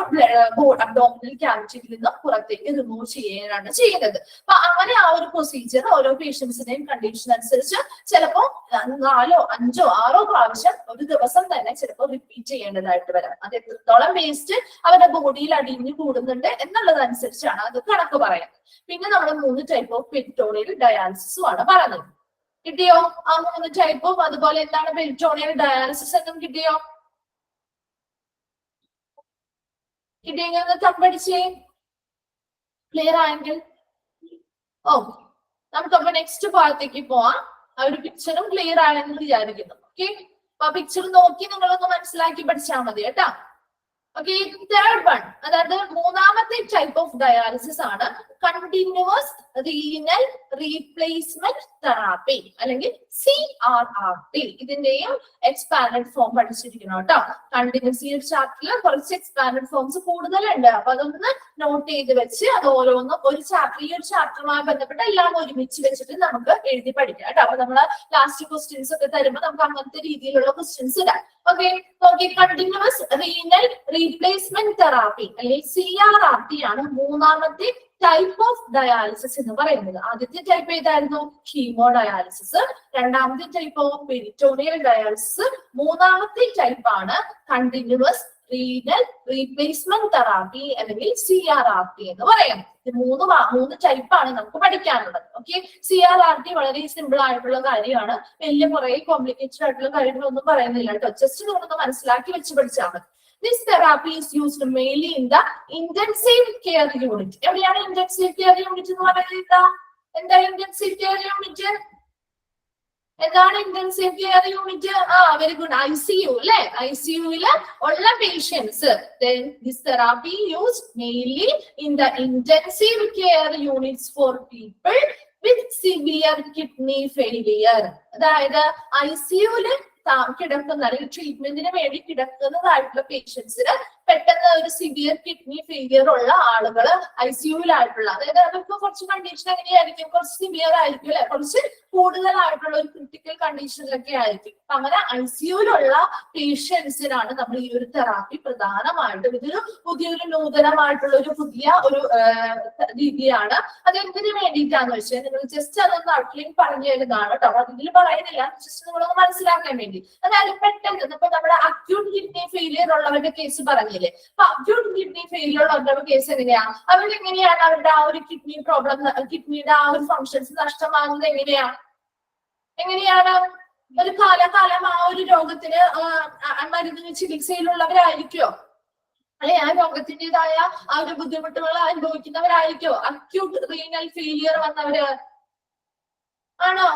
അബ്ഡോമിനൽ ക്യാവിറ്റിയിൽ നിന്ന് പുറത്തേക്ക് റിമൂവ് ചെയ്യാനാണ് ചെയ്യുന്നത്. അപ്പൊ അങ്ങനെ ആ ഒരു പ്രൊസീജിയർ ഓരോ പേഷ്യൻസിന്റെയും കണ്ടീഷൻ അനുസരിച്ച് ചിലപ്പോ 4, 5, 6 പ്രാവശ്യം ഒരു ദിവസം തന്നെ ചിലപ്പോൾ റിപ്പീറ്റ് ചെയ്യേണ്ടതായിട്ട് വരാം. അത് എത്രത്തോളം വേസ്റ്റ് അവരുടെ ബോഡിയിൽ അടിഞ്ഞു കൂടുന്നുണ്ട് എന്നുള്ളതനുസരിച്ചാണ് അത് കണക്ക് പറയുന്നത്. പിന്നെ നമ്മൾ 3 ടൈപ്പ് ഓഫ് പെരിറ്റോണിയൽ ഡയാലിസിസും ആണ് പറയുന്നത്. കിട്ടിയോ ആ 3 ടൈപ്പും? അതുപോലെ എന്താണ് പെരിറ്റോണിയൽ ഡയാലിസിസ് എന്നും കിട്ടിയോ? കിട്ടിയെങ്കിൽ തമ്പടിച്ചേ, ക്ലിയർ ആയെങ്കിൽ. ഓക്കെ, നമുക്കപ്പോ നെക്സ്റ്റ് ഭാഗത്തേക്ക് പോവാം. ആ ഒരു പിക്ചറും ക്ലിയർ ആയെന്ന് വിചാരിക്കുന്നു. ഓക്കെ, അപ്പൊ ആ പിക്ചർ നോക്കി നിങ്ങളൊന്ന് മനസ്സിലാക്കി പഠിച്ചാൽ മതി കേട്ടാ. ഓക്കെ, തേർഡ് വൺ, അതായത് 3ാമത്തെ ടൈപ്പ് ഓഫ് ഡയാലിസിസ് ആണ് കണ്ടിന്യൂസ് റീനൽ റീപ്ലേസ്മെന്റ് തെറാപ്പി അല്ലെങ്കിൽ CRRT. ഇതിന്റെയും എക്സ്പാൻഡഡ് ഫോം പഠിച്ചിരിക്കണം കേട്ടോ. കണ്ടിന്യൂസ് ചാപ്റ്ററിൽ കുറച്ച് എക്സ്പാൻഡഡ് ഫോംസ് കൂടുതലുണ്ട്, അപ്പൊ അതൊന്ന് നോട്ട് ചെയ്ത് വെച്ച് അത് ഓരോന്നും ഒരു ചാപ്റ്റർ, ഈ ഒരു ചാപ്റ്ററുമായി ബന്ധപ്പെട്ട് എല്ലാം ഒരുമിച്ച് വെച്ചിട്ട് നമുക്ക് എഴുതി പഠിക്കാം കേട്ടോ. അപ്പൊ നമ്മള് ലാസ്റ്റ് ക്വസ്റ്റ്യൻസ് ഒക്കെ തരുമ്പോൾ നമുക്ക് അങ്ങനത്തെ രീതിയിലുള്ള ക്വസ്റ്റ്യൻസ് ഇടാം. Okay, continuous renal replacement therapy അല്ലെങ്കിൽ CRRT ആണ് 3ാമത്തെ ടൈപ്പ് ഓഫ് ഡയാലിസിസ് എന്ന് പറയുന്നത്. ആദ്യത്തെ ടൈപ്പ് ഏതായിരുന്നു? Haemo dialysis. രണ്ടാമത്തെ ടൈപ്പ് പെരിറ്റോണിയൽ ഡയാലിസിസ്. മൂന്നാമത്തെ ടൈപ്പ് ആണ് കണ്ടിന്യൂസ് റീനൽ റീപ്ലേസ്മെന്റ് തെറാപ്പി അല്ലെങ്കിൽ CRRT എന്ന് പറയുന്നത്. മൂന്ന് ടൈപ്പാണ് നമുക്ക് പഠിക്കാനുള്ളത്. ഓക്കെ, CRRT വളരെ സിമ്പിൾ ആയിട്ടുള്ള കാര്യമാണ്. വലിയ കുറെ കോംപ്ലിക്കേറ്റഡ് ആയിട്ടുള്ള കാര്യങ്ങളൊന്നും പറയുന്നില്ല കേട്ടോ. ജസ്റ്റ് നിങ്ങളൊന്ന് മനസ്സിലാക്കി വെച്ച് പഠിച്ചാൽ മതി. This therapy is used mainly in the intensive care unit. എവിടെയാണ് intensive care unit എന്ന് പറയുന്നത്? എന്താ intensive care unit? എന്താണ് intensive care unit? Very good, ICU അല്ലെ? ICU-ല് ഉള്ള patients. Then this therapy used mainly in the intensive care units for people with severe kidney failure. അതായത് ICU-ല് കിടക്കുന്ന അല്ലെങ്കിൽ ട്രീറ്റ്മെന്റിന് വേണ്ടി കിടക്കുന്നതായിട്ടുള്ള പേഷ്യൻസിന് പെട്ടെന്ന് ഒരു സിവിയർ കിഡ്നി ഫെയിലിയർ ഉള്ള ആളുകൾ ICU-ലായിട്ടുള്ള, അതായത് അവർക്ക് കുറച്ച് കണ്ടീഷൻ എങ്ങനെയായിരിക്കും? കുറച്ച് സിവിയർ ആയിരിക്കും അല്ലെ, കുറച്ച് കൂടുതലായിട്ടുള്ള ഒരു ക്രിട്ടിക്കൽ കണ്ടീഷനിലൊക്കെ ആയിരിക്കും. അപ്പൊ അങ്ങനെ ICU-ലുള്ള പേഷ്യൻസിനാണ് നമ്മൾ ഈ ഒരു തെറാപ്പി പ്രധാനമായിട്ടും. ഇതൊരു പുതിയൊരു നൂതനമായിട്ടുള്ള പുതിയ രീതിയാണ്. അത് എന്തിനു വേണ്ടിയിട്ടാന്ന് വെച്ചാൽ നിങ്ങൾ ജസ്റ്റ് അതൊന്ന് ഔട്ട്ലൈൻ പറഞ്ഞു തരുന്നതാണ് കേട്ടോ. അതിൽ പറയുന്നില്ല, ജസ്റ്റ് നിങ്ങളൊന്ന് മനസ്സിലാക്കാൻ വേണ്ടി. അതായത് പെട്ടെന്ന് ഇപ്പൊ നമ്മുടെ അക്യൂട്ട് കിഡ്നി ഫെയിലിയർ ഉള്ളവരുടെ കേസ് പറഞ്ഞില്ലേ, അപ്പൊ അക്യൂട്ട് കിഡ്നി ഫെയിലിയർ ഉള്ളവരുടെ കേസ് എങ്ങനെയാ? അവരെങ്ങനെയാണ് അവരുടെ ആ ഒരു കിഡ്നി പ്രോബ്ലം, കിഡ്നിയുടെ ആ ഒരു ഫങ്ഷൻസ് നഷ്ടമാകുന്നത് എങ്ങനെയാണ്? ഒരു കാലകാലം ആ ഒരു രോഗത്തിന് മരുന്ന് ചികിത്സയിലുള്ളവരായിരിക്കോ? അല്ലെ ആ രോഗത്തിൻ്റെതായ ആ ഒരു ബുദ്ധിമുട്ടുകൾ അനുഭവിക്കുന്നവരായിരിക്കോ? അക്യൂട്ട് റീനൽ ഫെയിലിയർ വന്നവര് ആണോ?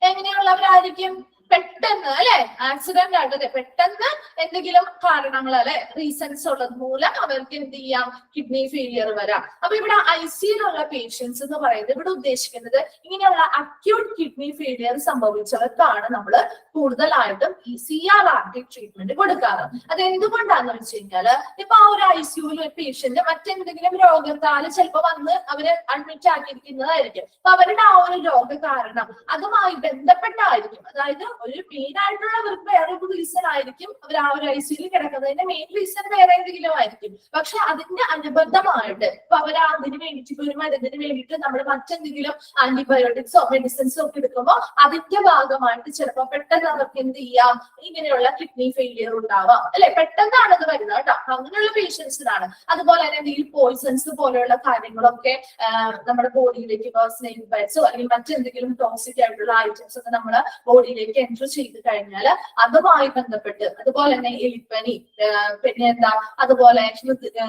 എങ്ങനെയുള്ളവരായിരിക്കും? പെട്ടെന്ന് അല്ലെ ആക്സിഡന്റ് ആയിട്ട് പെട്ടെന്ന് എന്തെങ്കിലും കാരണങ്ങൾ അല്ലെ റീസൺസ് ഉള്ളത് മൂലം അവർക്ക് എന്ത് ചെയ്യാം? കിഡ്നി ഫെയിലിയർ വരാം. അപ്പൊ ഇവിടെ ICU-ലുള്ള പേഷ്യൻസ് എന്ന് പറയുന്നത് ഇവിടെ ഉദ്ദേശിക്കുന്നത് ഇങ്ങനെയുള്ള അക്യൂട്ട് കിഡ്നി ഫെയിലിയർ സംഭവിച്ചവർക്കാണ് നമ്മൾ കൂടുതലായിട്ടും ഈ CRRT ട്രീറ്റ്മെന്റ് കൊടുക്കാറ്. അത് എന്തുകൊണ്ടാന്ന് വെച്ച് കഴിഞ്ഞാല് ഇപ്പൊ ആ ഒരു ICU-ൽ ഒരു പേഷ്യന്റ് മറ്റെന്തെങ്കിലും രോഗത്താൽ ചിലപ്പോ വന്ന് അവര് അഡ്മിറ്റ് ആക്കിയിരിക്കുന്നതായിരിക്കും. അപ്പൊ അവരുടെ ആ ഒരു രോഗ കാരണം അതുമായി ബന്ധപ്പെട്ടായിരിക്കും. അതായത് ഒരു മെയിൻ ആയിട്ടുള്ളവർക്ക് വേറെ ഒരു റീസൺ ആയിരിക്കും അവർ ആ ഒരു ICU-ൽ കിടക്കുന്നതിന്റെ മെയിൻ റീസൺ വേറെ എന്തെങ്കിലും ആയിരിക്കും. പക്ഷെ അതിന്റെ അനുബന്ധമായിട്ട് ഇപ്പൊ അവർ അതിന് വേണ്ടിയിട്ട് ഒരു മരുന്നിന് വേണ്ടിയിട്ട് നമ്മൾ മറ്റെന്തെങ്കിലും ആന്റിബയോട്ടിക്സോ മെഡിസിൻസോ ഒക്കെ എടുക്കുമ്പോൾ അതിന്റെ ഭാഗമായിട്ട് ചിലപ്പോൾ പെട്ടെന്ന് അവർക്ക് എന്ത് ചെയ്യാം? ഇങ്ങനെയുള്ള കിഡ്നി ഫെയിലിയർ ഉണ്ടാവാം അല്ലെ. പെട്ടെന്നാണ് അത് വരുന്നത് കേട്ടോ. അങ്ങനെയുള്ള പേഷ്യൻസിനാണ്. അതുപോലെ തന്നെ എന്തെങ്കിലും പോയിസൺസ് പോലെയുള്ള കാര്യങ്ങളൊക്കെ നമ്മുടെ ബോഡിയിലേക്ക് സ്നേക് ബൈറ്റ്സോ അല്ലെങ്കിൽ മറ്റെന്തെങ്കിലും ടോക്സിക് ആയിട്ടുള്ള ഐറ്റംസ് ഒക്കെ നമ്മുടെ ബോഡിയിലേക്ക് എൻട്രി ചെയ്ത് കഴിഞ്ഞാൽ അതുമായി ബന്ധപ്പെട്ട്, അതുപോലെ തന്നെ എലിപ്പനി, പിന്നെ എന്താ, അതുപോലെ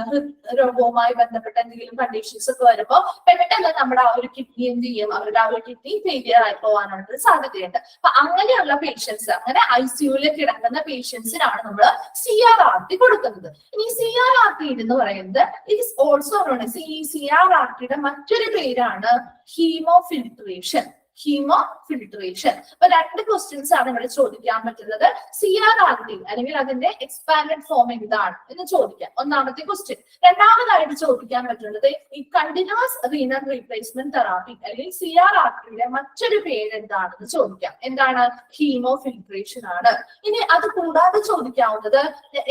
ഹൃദ്രോഗവുമായി ബന്ധപ്പെട്ട എന്തെങ്കിലും കണ്ടീഷൻസ് ഒക്കെ വരുമ്പോൾ പെട്ടെന്ന് നമ്മുടെ ആ ഒരു കിഡ്നി എന്ത് ചെയ്യും? അവരുടെ ആ ഒരു കിഡ്നി ഫെയിലിയർ ആയി പോകാനുള്ള സാധ്യതയുണ്ട്. അപ്പൊ അങ്ങനെയുള്ള പേഷ്യൻസ്, അങ്ങനെ ICU-ൽ കിടക്കുന്ന പേഷ്യൻസിനാണ് നമ്മൾ CRRT കൊടുക്കുന്നത്. ഇനി CRRT എന്ന് പറയുന്നത് it is also known as, ഈ CRRT-യുടെ മറ്റൊരു പേരാണ് ഹീമോഫിൽട്രേഷൻ. അപ്പൊ രണ്ട് ക്വസ്റ്റ്യൻസ് ആണ് ഇവിടെ ചോദിക്കാൻ പറ്റുന്നത്. CRRT അല്ലെങ്കിൽ അതിന്റെ എക്സ്പാൻഡഡ് ഫോം എന്താണ് എന്ന് ചോദിക്കാം, ഒന്നാമത്തെ ക്വസ്റ്റ്യൻ. രണ്ടാമതായിട്ട് ചോദിക്കാൻ പറ്റുന്നത് ഈ കണ്ടിന്യൂസ് റീനൽ റീപ്ലേസ്മെന്റ് തെറാപ്പി അല്ലെങ്കിൽ CRRT-യുടെ മറ്റൊരു പേര് എന്താണെന്ന് ചോദിക്കാം. എന്താണ്? ഹീമോഫിൽട്രേഷൻ ആണ്. ഇനി അത് കൂടാതെ ചോദിക്കാവുന്നത്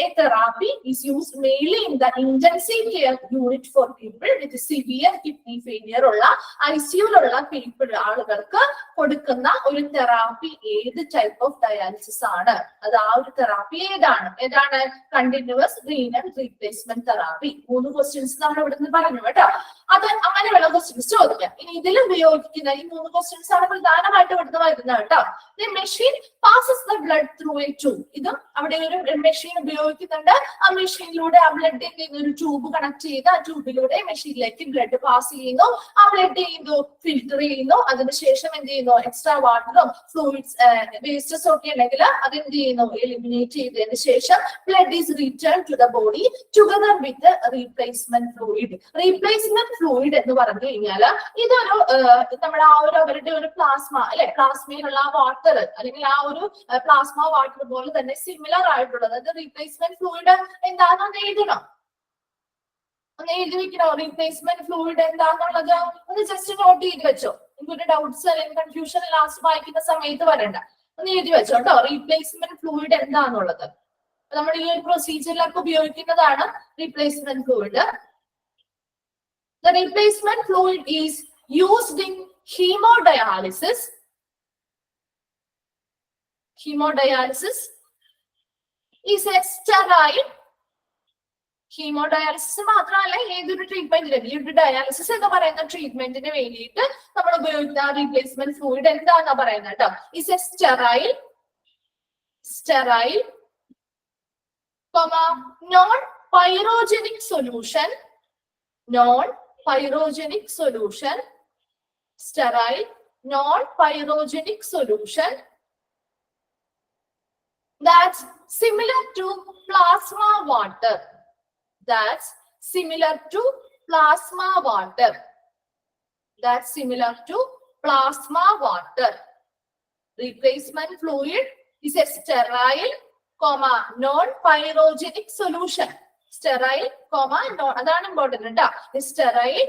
a therapy is used mainly in the intensive care unit for people with severe kidney failure ഉള്ള ICU-ലുള്ള ആളുകൾക്ക് കൊടുക്കുന്ന ഒരു തെറാപ്പി ഏത് ടൈപ്പ് ഓഫ് ഡയാലിസിസ് ആണ്? അത് ആ ഒരു തെറാപ്പി ഏതാണ്? Continuous renal replacement therapy. 3 questions നമ്മൾ ഇവിടുന്ന് പറഞ്ഞു കേട്ടോ. അത് അങ്ങനെയുള്ള ക്വസ്റ്റ്യൻസ് ചോദിക്കാം. ഇനി ഇതിൽ ഉപയോഗിക്കുന്ന ഈ 3 ക്വസ്റ്റ്യൻസ് ആണ് പ്രധാനമായിട്ട് ഇവിടുന്ന് വരുന്നത് കേട്ടോ. The machine passes the blood through A tube. ഇതും അവിടെ ഒരു മെഷീൻ ഉപയോഗിക്കുന്നുണ്ട്. ആ മെഷീനിലൂടെ ആ ബ്ലഡിന്റെ ഒരു ട്യൂബ് കണക്ട് ചെയ്ത് ആ ട്യൂബിലൂടെ മെഷീനിലേക്ക് ബ്ലഡ് പാസ് ചെയ്യുന്നു. ആ ബ്ലഡ് ഫിൽറ്റർ ചെയ്യുന്നു. അതിനുശേഷം എന്ത് ചെയ്യുന്നു? എക്സ്ട്രാ വാട്ടറോ ഫ്ലൂയിഡ്സ് വേസ്റ്റസ് ഒക്കെ ഉണ്ടെങ്കിൽ അത് എന്ത് ചെയ്യുന്നു? എലിമിനേറ്റ് ചെയ്തതിന് ശേഷം blood is return to the body together with replacement fluid. Replacement fluid എന്ന് പറഞ്ഞു കഴിഞ്ഞാൽ ഇതൊരു നമ്മുടെ ആ ഒരു അവരുടെ ഒരു പ്ലാസ്മ അല്ലെ, പ്ലാസ്മയിലുള്ള വാട്ടർ അല്ലെങ്കിൽ ആ ഒരു പ്ലാസ്മ വാട്ടർ പോലെ തന്നെ സിമിലർ ആയിട്ടുള്ളത്. അത് റീപ്ലേസ്മെന്റ് ഫ്ലൂയിഡ് എന്താണെന്ന് എഴുതണം, ഒന്ന് എഴുതി വെക്കണോ? റീപ്ലേസ്മെന്റ് ഫ്ലൂയിഡ് എന്താണെന്നുള്ളത് ഒന്ന് ജസ്റ്റ് നോട്ട് ചെയ്ത് വെച്ചോ. നിങ്ങൾക്കൊരു ഡൗട്ട്സ് അല്ലെങ്കിൽ കൺഫ്യൂഷൻ ലാസ്റ്റ് വായിക്കുന്ന സമയത്ത് വരണ്ട, ഒന്ന് എഴുതി വെച്ചോ കേട്ടോ. റീപ്ലേസ്മെന്റ് ഫ്ലൂയിഡ് എന്താണെന്നുള്ളത് നമ്മൾ ഈ ഒരു പ്രൊസീജിയറിലൊക്കെ ഉപയോഗിക്കുന്നതാണ് replacement fluid. The replacement fluid is used in hemodialysis. Hemodialysis is a sterile. Haemodialysis മാത്രമല്ല ഏതൊരു ട്രീറ്റ്മെന്റിന് ബ്ലഡ് ഡയാലിസിസ് എന്ന് പറയുന്ന ട്രീറ്റ്മെന്റിന് വേണ്ടിയിട്ട് നമ്മൾ ഉപയോഗിക്കുന്ന റീപ്ലേസ്മെന്റ് ഫ്ലൂയിഡ് എന്താണെന്നാ പറയുന്നത് കേട്ടോ. Is a sterile non pyrogenic solution, sterile non-pyrogenic solution that's similar to plasma water. That's similar to plasma water. Replacement fluid is a sterile, non-pyrogenic solution. Sterile, non, അതാണ് important കേട്ടോ. Sterile,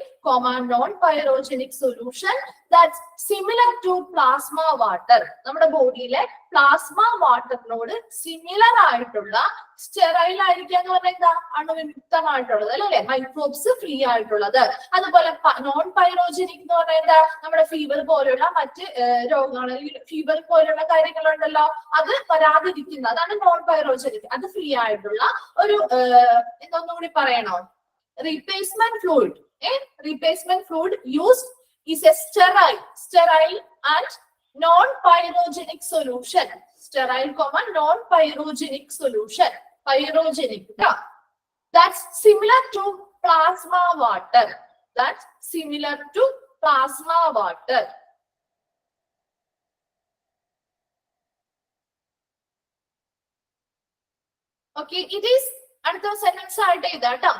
non-pyrogenic solution that's similar to plasma water. നമ്മുടെ ബോഡിയിലെ പ്ലാസ്മ വാട്ടറിനോട് സിമിലർ ആയിട്ടുള്ള, സ്റ്റെറൈൽ ആയിരിക്കുക എന്ന് പറഞ്ഞാൽ എന്താ, അണുവിമുക്തമായിട്ടുള്ളത് അല്ലെ, മൈക്രോബ്സ് ഫ്രീ ആയിട്ടുള്ളത്. അതുപോലെ നോൺ പൈറോജനിക് എന്ന് പറഞ്ഞാൽ എന്താ, നമ്മുടെ ഫീവർ പോലെയുള്ള മറ്റ് രോഗങ്ങൾ, ഫീവർ പോലെയുള്ള കാര്യങ്ങളുണ്ടല്ലോ, അത് വരാതിരിക്കുന്ന, അതാണ് നോൺ പൈറോജനിക്. അത് ഫ്രീ ആയിട്ടുള്ള ഒരു എന്തൊന്നുകൂടി പറയണോ, replacement fluid. Replacement fluid used is a sterile and non-pyrogenic solution. Sterile, non-pyrogenic solution. Pyrogenic, that's similar to plasma water. Okay, it is അടുത്ത സെന്റൻസ് ആയിട്ട് ഇതാട്ടോ.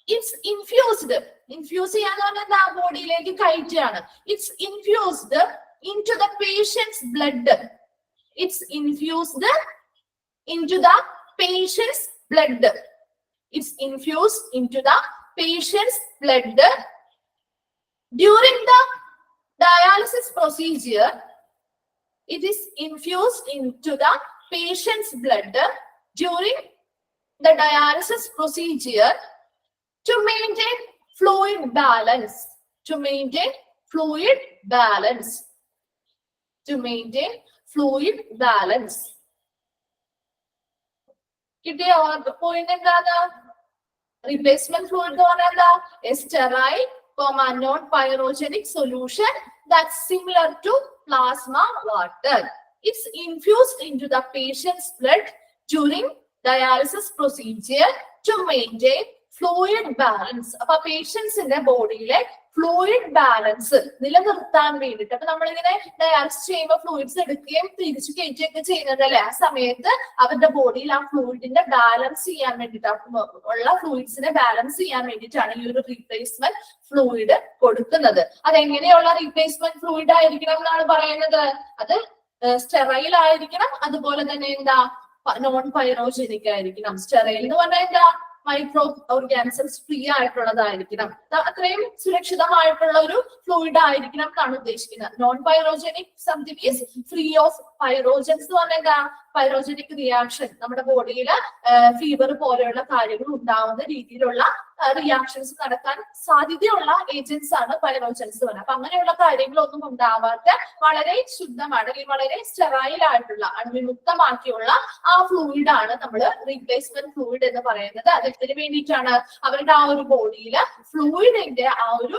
It's infused. Infuse ചെയ്യാന്ന് പറഞ്ഞാൽ ബോഡിയിലേക്ക് കയറ്റുകയാണ്. It's infused into the patient's blood. It's infused into the patient's blood. It's infused into the patient's blood during the dialysis procedure. It is infused into the patient's blood during the dialysis procedure to maintain fluid balance. കിട്ടിയ പോയിന്റ് എന്താണ്? റീപ്ലേസ്മെന്റ് ഫ്ലൂയിഡ് എന്ന് പറഞ്ഞാൽ എന്താ? A sterile, non-pyrogenic solution that's similar to plasma water. It's infused into the patient's blood during dialysis procedure to maintain fluid balance. അപ്പൊ പേഷ്യൻസിന്റെ ബോഡിയിലെ ഫ്ലൂയിഡ് ബാലൻസ് നിലനിർത്താൻ വേണ്ടിട്ട്, അപ്പൊ നമ്മളിങ്ങനെ ഡയാലിസിസ് ചെയ്യുമ്പോൾ ഫ്ലൂയിഡ്സ് എടുക്കുകയും തിരിച്ചു കയറ്റുകയൊക്കെ ചെയ്യുന്നതല്ലേ, ആ സമയത്ത് അവരുടെ ബോഡിയിൽ ആ ഫ്ലൂയിഡിന്റെ ബാലൻസ് ചെയ്യാൻ വേണ്ടിട്ട്, ഉള്ള ഫ്ലൂയിഡ്സിനെ ബാലൻസ് ചെയ്യാൻ വേണ്ടിയിട്ടാണ് ഈ ഒരു റീപ്ലേസ്മെന്റ് ഫ്ലൂയിഡ് കൊടുക്കുന്നത്. അതെങ്ങനെയുള്ള റീപ്ലേസ്മെന്റ് ഫ്ലൂയിഡ് ആയിരിക്കണം എന്നാണ് പറയുന്നത്? അത് സ്റ്റെറൈൽ ആയിരിക്കണം, അതുപോലെ തന്നെ എന്താ, നോൺ പൈറോജനിക് ആയിരിക്കണം. സ്റ്റെറൈൽ എന്ന് പറഞ്ഞാൽ എന്താ, മൈക്രോ ഓർഗാനിസംസ് ഫ്രീ ആയിട്ടുള്ളതായിരിക്കണം, അത്രയും സുരക്ഷിതമായിട്ടുള്ള ഒരു ഫ്ലൂയിഡ് ആയിരിക്കണം എന്നാണ് ഉദ്ദേശിക്കുന്നത്. Non pyrogenic something is free of pyrogens എന്ന് പറഞ്ഞാൽ എന്താ, പൈറോജനിക് റിയാക്ഷൻ, നമ്മുടെ ബോഡിയിൽ ഫീവർ പോലെയുള്ള കാര്യങ്ങൾ ഉണ്ടാവുന്ന രീതിയിലുള്ള റിയാക്ഷൻസ് നടക്കാൻ സാധ്യതയുള്ള ഏജൻസ് ആണ് പൈറോജൻസ് പറയുന്നത്. അപ്പൊ അങ്ങനെയുള്ള കാര്യങ്ങളൊന്നും ഉണ്ടാവാത്ത വളരെ ശുദ്ധമാണ്, അല്ലെങ്കിൽ വളരെ സ്റ്റെറൈൽ ആയിട്ടുള്ള, അണുവിമുക്തമാക്കിയുള്ള ആ ഫ്ലൂയിഡ് ആണ് നമ്മൾ റീപ്ലേസ്മെന്റ് ഫ്ലൂയിഡ് എന്ന് പറയുന്നത്. അതിന് വേണ്ടിയിട്ടാണ് അവരുടെ ആ ഒരു ബോഡിയിൽ ഫ്ലൂയിഡിന്റെ ആ ഒരു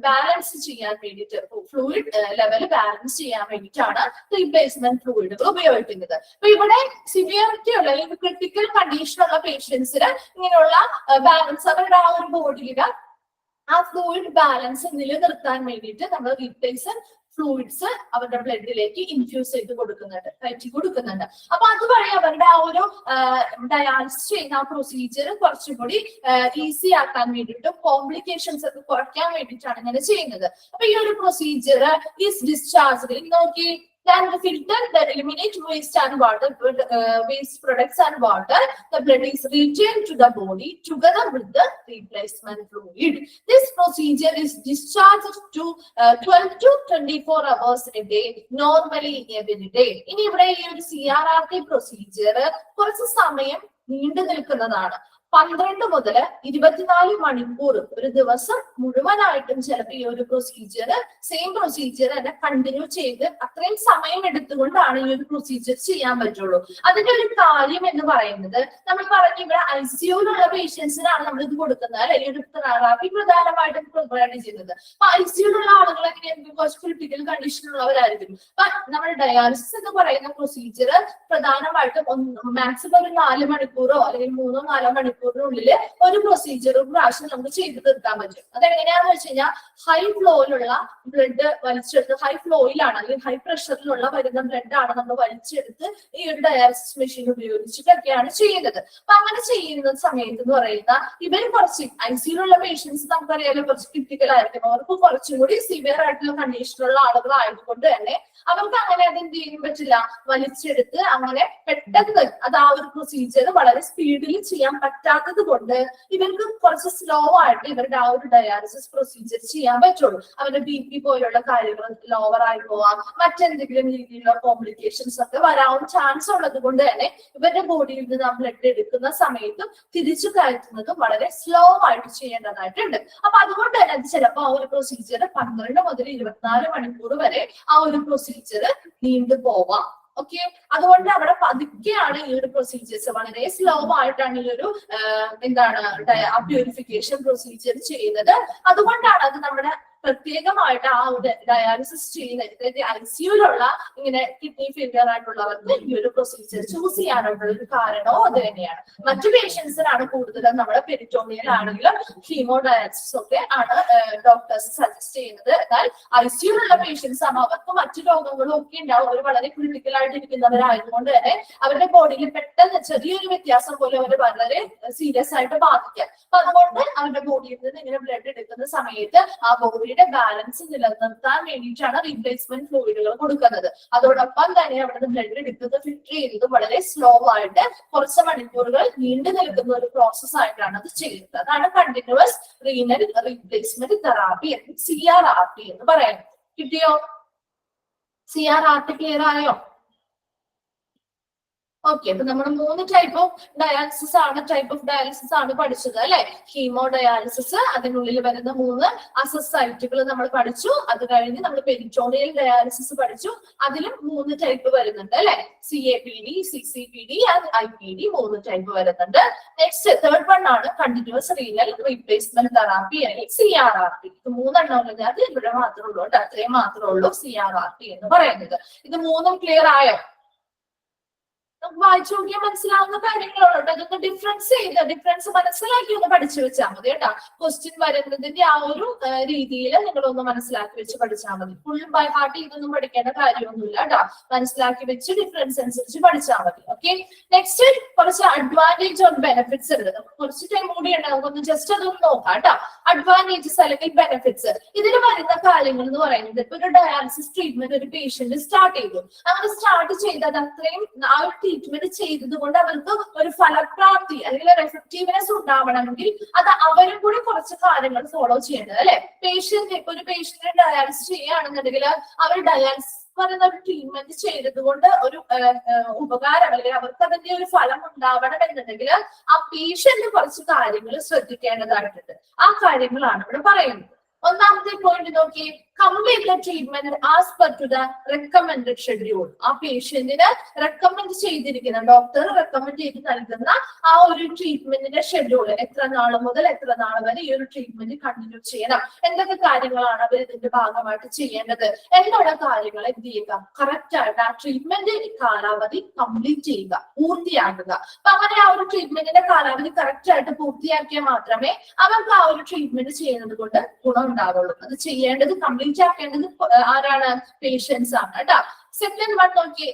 ബാലൻസ് ചെയ്യാൻ വേണ്ടിയിട്ട്, ഫ്ലൂയിഡ് ലെവൽ ബാലൻസ് ചെയ്യാൻ വേണ്ടിയിട്ടാണ് റീപ്ലേസ്മെന്റ് ഫ്ലൂയിഡുകൾ ഉപയോഗിക്കുന്നത്. അപ്പൊ ഇവിടെ സിവിയറിറ്റി ഉള്ള അല്ലെങ്കിൽ ക്രിട്ടിക്കൽ കണ്ടീഷൻ ഉള്ള പേഷ്യൻസിന് ഇങ്ങനെയുള്ള ബാലൻസ്, അവരുടെ ആ ഒരു ബോഡിയിൽ ആ ഫ്ലൂയിഡ് ബാലൻസ് നിലനിർത്താൻ വേണ്ടിയിട്ട് നമ്മൾ റീപ്ലേസ് ഫ്ലൂയിഡ്സ് അവരുടെ ബ്ലഡിലേക്ക് ഇൻഫ്യൂസ് ചെയ്ത് കൊടുക്കുന്നുണ്ട്, കയറ്റി കൊടുക്കുന്നുണ്ട്. അപ്പൊ അതുവഴി അവരുടെ ആ ഒരു ഡയാലിസിസ് ചെയ്യുന്ന ആ പ്രൊസീജിയർ കുറച്ചും കൂടി ഈസി ആക്കാൻ വേണ്ടിയിട്ടും കോംപ്ലിക്കേഷൻസ് ഒക്കെ കുറയ്ക്കാൻ വേണ്ടിയിട്ടാണ് ഇങ്ങനെ ചെയ്യുന്നത്. അപ്പൊ ഈ ഒരു പ്രൊസീജിയർ ഈസ് ഡിസ്ചാർജ് നോക്കി, then the filter that eliminate waste and water, waste products and water, the blood is returned to the body together with the replacement fluid. This procedure is discharged to 12 to 24 hours a day, normally every day. ഇനി ഇവിടെ ഈ ഒരു CRRT പ്രൊസീജിയർ കുറച്ച് സമയം നീണ്ടു നിൽക്കുന്നതാണ്. 12 മുതൽ 24 മണിക്കൂർ ഒരു ദിവസം മുഴുവനായിട്ടും ചിലപ്പോൾ ഈ ഒരു പ്രൊസീജിയർ സെയിം പ്രൊസീജിയർ തന്നെ കണ്ടിന്യൂ ചെയ്ത് അത്രയും സമയം എടുത്തുകൊണ്ടാണ് ഈ ഒരു പ്രൊസീജിയർ ചെയ്യാൻ പറ്റുള്ളൂ. അതിന്റെ ഒരു കാര്യം എന്ന് പറയുന്നത് നമ്മൾ പറഞ്ഞു ഇവിടെ ICUലുള്ള പേഷ്യൻസിനാണ് നമ്മൾ ഇത് കൊടുക്കുന്നത് അല്ലെ, ഈ ഒരു തെറാപ്പി പ്രധാനമായിട്ടും പ്രൊവൈഡ് ചെയ്യുന്നത്. അപ്പൊ ICUലുള്ള ആളുകൾ എങ്ങനെയായിരിക്കും, കുറച്ച് ക്രിട്ടിക്കൽ കണ്ടീഷൻ ഉള്ളവരായിരിക്കും. അപ്പൊ നമ്മുടെ ഡയാലിസിസ് എന്ന് പറയുന്ന പ്രൊസീജിയർ പ്രധാനമായിട്ടും മാക്സിമം ഒരു 4 മണിക്കൂറോ അല്ലെങ്കിൽ 3-4 മണിക്കൂറിനുള്ളിൽ ഒരു പ്രൊസീജിയർ പ്രാവശ്യം നമുക്ക് ചെയ്ത് തീർക്കാൻ പറ്റും. അതെങ്ങനെയാന്ന് വെച്ച് കഴിഞ്ഞാൽ ഹൈ ഫ്ലോയിലുള്ള ബ്ലഡ് വലിച്ചെടുത്ത്, ഹൈ ഫ്ലോയിലാണ് അല്ലെങ്കിൽ ഹൈ പ്രഷറിലുള്ള വരുന്ന ബ്ലഡ് ആണ് നമ്മൾ വലിച്ചെടുത്ത് ഈ ഒരു ഡയാലിസിസ് മെഷീൻ ഉപയോഗിച്ചിട്ടൊക്കെയാണ് ചെയ്യുന്നത്. അപ്പൊ അങ്ങനെ ചെയ്യുന്ന സമയത്ത് എന്ന് പറയുന്ന ഇവർ കുറച്ച് ICUലുള്ള പേഷ്യൻസ് നമുക്കറിയാലോ കുറച്ച് ക്രിട്ടിക്കൽ ആയിരിക്കും. അവർക്ക് കുറച്ചും കൂടി സിവിയർ ആയിട്ടുള്ള കണ്ടീഷനുള്ള ആളുകളായതുകൊണ്ട് തന്നെ അവർക്ക് അങ്ങനെ അത് എന്ത് ചെയ്യാൻ പറ്റില്ല, വലിച്ചെടുത്ത് അങ്ങനെ പെട്ടെന്ന് അത് ആ ഒരു പ്രൊസീജിയർ വളരെ സ്പീഡിൽ ചെയ്യാൻ പറ്റാത്തത് കൊണ്ട് ഇവർക്ക് കുറച്ച് സ്ലോ ആയിട്ട് ഇവരുടെ ആ ഒരു ഡയാലിസിസ് പ്രൊസീജിയർ ചെയ്യാൻ പറ്റുള്ളൂ. അവരുടെ BP പോലുള്ള കാര്യങ്ങൾ ലോവർ ആയി പോവാം, മറ്റെന്തെങ്കിലും രീതിയിലുള്ള കോംപ്ലിക്കേഷൻസ് ഒക്കെ വരാൻ ചാൻസ് ഉള്ളത് കൊണ്ട് തന്നെ ഇവരുടെ ബോഡിയിൽ നിന്ന് ബ്ലഡ് എടുക്കുന്ന സമയത്തും തിരിച്ചു കയറ്റുന്നതും വളരെ സ്ലോ ആയിട്ട് ചെയ്യേണ്ടതായിട്ടുണ്ട്. അപ്പൊ അതുകൊണ്ട് തന്നെ അത് ചിലപ്പോൾ ആ ഒരു പ്രൊസീജിയർ 12 മുതൽ 24 മണിക്കൂർ വരെ ആ ഒരു പ്രൊസീജിയർ നീണ്ടു പോവാം. ഓക്കെ, അതുകൊണ്ട് അവിടെ പതുക്കെയാണ് ഈ ഒരു പ്രൊസീജിയേഴ്സ്, വളരെ സ്ലോ ആയിട്ടാണ് ഈ ഒരു പ്യൂരിഫിക്കേഷൻ പ്രൊസീജിയർ ചെയ്യുന്നത്. അതുകൊണ്ടാണ് അത് നമ്മുടെ പ്രത്യേകമായിട്ട് ആ ഒരു ഡയാലിസിസ് ചെയ്യുന്ന ICUലുള്ള ഇങ്ങനെ കിഡ്നി ഫെയിലിയർ ആയിട്ടുള്ളവർക്ക് ഈ ഒരു പ്രൊസീജിയർ ചൂസ് ചെയ്യാനുള്ള ഒരു കാരണവും അത് തന്നെയാണ്. മറ്റു പേഷ്യൻസിനാണ് കൂടുതലും നമ്മുടെ പെരിറ്റോണിയൽ ആണെങ്കിലും ഹീമോ ഡയാലിസിസ് ഒക്കെ ആണ് ഡോക്ടേഴ്സ് സജസ്റ്റ് ചെയ്യുന്നത്. എന്നാൽ ICUലുള്ള പേഷ്യൻസ് ആകുമ്പോൾ അവർക്ക് മറ്റു രോഗങ്ങളും ഒക്കെ ഉണ്ടാവും. അവർ വളരെ ക്രിട്ടിക്കൽ ആയിട്ട് ഇരിക്കുന്നവരായതുകൊണ്ട് തന്നെ അവരുടെ ബോഡിയിൽ പെട്ടെന്ന് ചെറിയൊരു വ്യത്യാസം പോലും അവർ വളരെ സീരിയസ് ആയിട്ട് ബാധിക്കാം. അപ്പൊ അതുകൊണ്ട് അവരുടെ ബോഡിയിൽ നിന്ന് ഇങ്ങനെ ബ്ലഡ് എടുക്കുന്ന സമയത്ത് ആ ബോഡി ബാലൻസ് നിലനിർത്താൻ വേണ്ടിയിട്ടാണ് റീപ്ലേസ്മെന്റ് ഫ്ലൂയിഡുകൾ കൊടുക്കുന്നത്. അതോടൊപ്പം തന്നെ അവിടെ ബ്ലഡ് എടുക്കുന്നത് ഫിൽറ്റർ ചെയ്യുന്നത് വളരെ സ്ലോ ആയിട്ട് കുറച്ച് മണിക്കൂറുകൾ നീണ്ടു നിൽക്കുന്ന ഒരു പ്രോസസ് ആയിട്ടാണ് അത് ചെയ്യുന്നത്. അതാണ് കണ്ടിന്യൂസ് റീനൽ റീപ്ലേസ്മെന്റ് തെറാപ്പി അല്ലെങ്കിൽ CRRT എന്ന് പറയുന്നത്. കിട്ടിയോ? CRRT ക്ലിയർ ആയോ? ഓക്കെ, അപ്പൊ നമ്മൾ 3 ടൈപ്പ് ഓഫ് ഡയാലിസിസ് ആണ് പഠിച്ചത് അല്ലെ. ഹീമോ ഡയാലിസിസ്, അതിനുള്ളിൽ വരുന്ന 3 സൈറ്റുകൾ നമ്മൾ പഠിച്ചു. അത് കഴിഞ്ഞ് നമ്മൾ പെരിറ്റോണിയൽ ഡയാലിസിസ് പഠിച്ചു. അതിലും 3 ടൈപ്പ് വരുന്നുണ്ട് അല്ലെ. CAPD, CCPD and IPD 3 type വരുന്നുണ്ട്. നെക്സ്റ്റ് തേർഡ് വൺ ആണ് കണ്ടിന്യൂസ് റീനൽ റീപ്ലേസ്മെന്റ് തെറാപ്പി അല്ലെങ്കിൽ CRRT. ഇത് 3 എണ്ണം അത് ഇവിടെ മാത്രമേ ഉള്ളൂ കേട്ടോ, അത്രയും മാത്രമേ ഉള്ളൂ CRRT എന്ന് പറയുന്നത്. ഇത് 3ഉം ക്ലിയർ ആയോ? വായിച്ചു നോക്കിയാൽ മനസ്സിലാവുന്ന കാര്യങ്ങളുള്ളൂ. അതൊന്ന് ഡിഫറൻസ് മനസ്സിലാക്കി ഒന്ന് പഠിച്ചു വെച്ചാൽ മതി കേട്ടോ. ക്വസ്റ്റ്യൻ വരുന്നതിന്റെ ആ ഒരു രീതിയിൽ നിങ്ങളൊന്ന് മനസ്സിലാക്കി വെച്ച് പഠിച്ചാൽ മതി. ഫുൾ ബൈ ഹാർട്ട് ഇതൊന്നും പഠിക്കേണ്ട കാര്യമൊന്നുമില്ല കേട്ടോ. മനസ്സിലാക്കി വെച്ച് ഡിഫറൻസ് അനുസരിച്ച് പഠിച്ചാൽ മതി. ഓക്കെ, നെക്സ്റ്റ് കുറച്ച് അഡ്വാൻറ്റേജ് ഓൺ ബെനിഫിറ്റ്സ് ഉണ്ട്. കുറച്ച് ടൈം കൂടി ഉണ്ട്, നമുക്കൊന്ന് ജസ്റ്റ് അതൊന്ന് നോക്കാം കേട്ടോ. അഡ്വാൻറ്റേജസ് അല്ലെങ്കിൽ ബെനിഫിറ്റ്സ്, ഇതിൽ വരുന്ന കാര്യങ്ങൾ എന്ന് പറയുന്നത് ഇപ്പൊ ഒരു ഡയാലിസിസ് ട്രീറ്റ്മെന്റ് ഒരു പേഷ്യന്റ് സ്റ്റാർട്ട് ചെയ്തു. അങ്ങനെ സ്റ്റാർട്ട് ചെയ്തത് അത്രയും ആ ഒരു ട്രീറ്റ്മെന്റ് ചെയ്തത് കൊണ്ട് അവർക്ക് ഒരു ഫലപ്രാപ്തി അല്ലെങ്കിൽ ഒരു എഫക്റ്റീവ്നെസ് ഉണ്ടാവണമെങ്കിൽ അത് അവരും കൂടി കുറച്ച് കാര്യങ്ങൾ ഫോളോ ചെയ്യേണ്ടത് അല്ലെ. ഇപ്പൊ ഒരു പേഷ്യന്റിനെ ഡയാലിസിസ് ചെയ്യുകയാണെന്നുണ്ടെങ്കിൽ അവർ ഡയാലിസിസ് പറയുന്ന ഒരു ട്രീറ്റ്മെന്റ് ചെയ്തത് കൊണ്ട് ഒരു ഉപകാരം അല്ലെങ്കിൽ അവർക്ക് അതിന്റെ ഒരു ഫലം ഉണ്ടാവണം എന്നുണ്ടെങ്കിൽ ആ പേഷ്യന്റ് കുറച്ച് കാര്യങ്ങൾ ശ്രദ്ധിക്കേണ്ടതായിട്ടുണ്ട്. ആ കാര്യങ്ങളാണ് ഇവിടെ പറയുന്നത്. ഒന്നാമത്തെ പോയിന്റ് നോക്കി, complete the treatment as per to the recommended schedule. ആ പേഷ്യന്റിന് റെക്കമെൻഡ് ചെയ്തിരിക്കുന്ന ഡോക്ടർ റെക്കമെൻഡ് ചെയ്ത് നൽകുന്ന ആ ഒരു ട്രീറ്റ്മെന്റിന്റെ ഷെഡ്യൂൾ, എത്ര നാൾ മുതൽ എത്ര നാൾ വരെ ഈ ഒരു ട്രീറ്റ്മെന്റ് കണ്ടിന്യൂ ചെയ്യണം, എന്തൊക്കെ കാര്യങ്ങളാണ് അവർ ഇതിന്റെ ഭാഗമായിട്ട് ചെയ്യേണ്ടത് എന്നുള്ള കാര്യങ്ങൾ എന്ത് ചെയ്യുക, കറക്റ്റ് ആയിട്ട് ആ ട്രീറ്റ്മെന്റ് കാലാവധി കംപ്ലീറ്റ് ചെയ്യുക, പൂർത്തിയാക്കുക. അപ്പൊ അങ്ങനെ ആ ഒരു ട്രീറ്റ്മെന്റിന്റെ കാലാവധി കറക്റ്റ് ആയിട്ട് പൂർത്തിയാക്കിയാൽ മാത്രമേ അവർക്ക് ആ ഒരു ട്രീറ്റ്മെന്റ് ചെയ്യുന്നത് കൊണ്ട് ഗുണം ഉണ്ടാവുള്ളൂ. അത് ചെയ്യേണ്ടത് കംപ്ലീറ്റ് ആക്കേണ്ടത് ആരാണ്? പേഷ്യൻസ് ആണ് കേട്ടോ. സെക്കൻഡ് വൺ നോക്കി,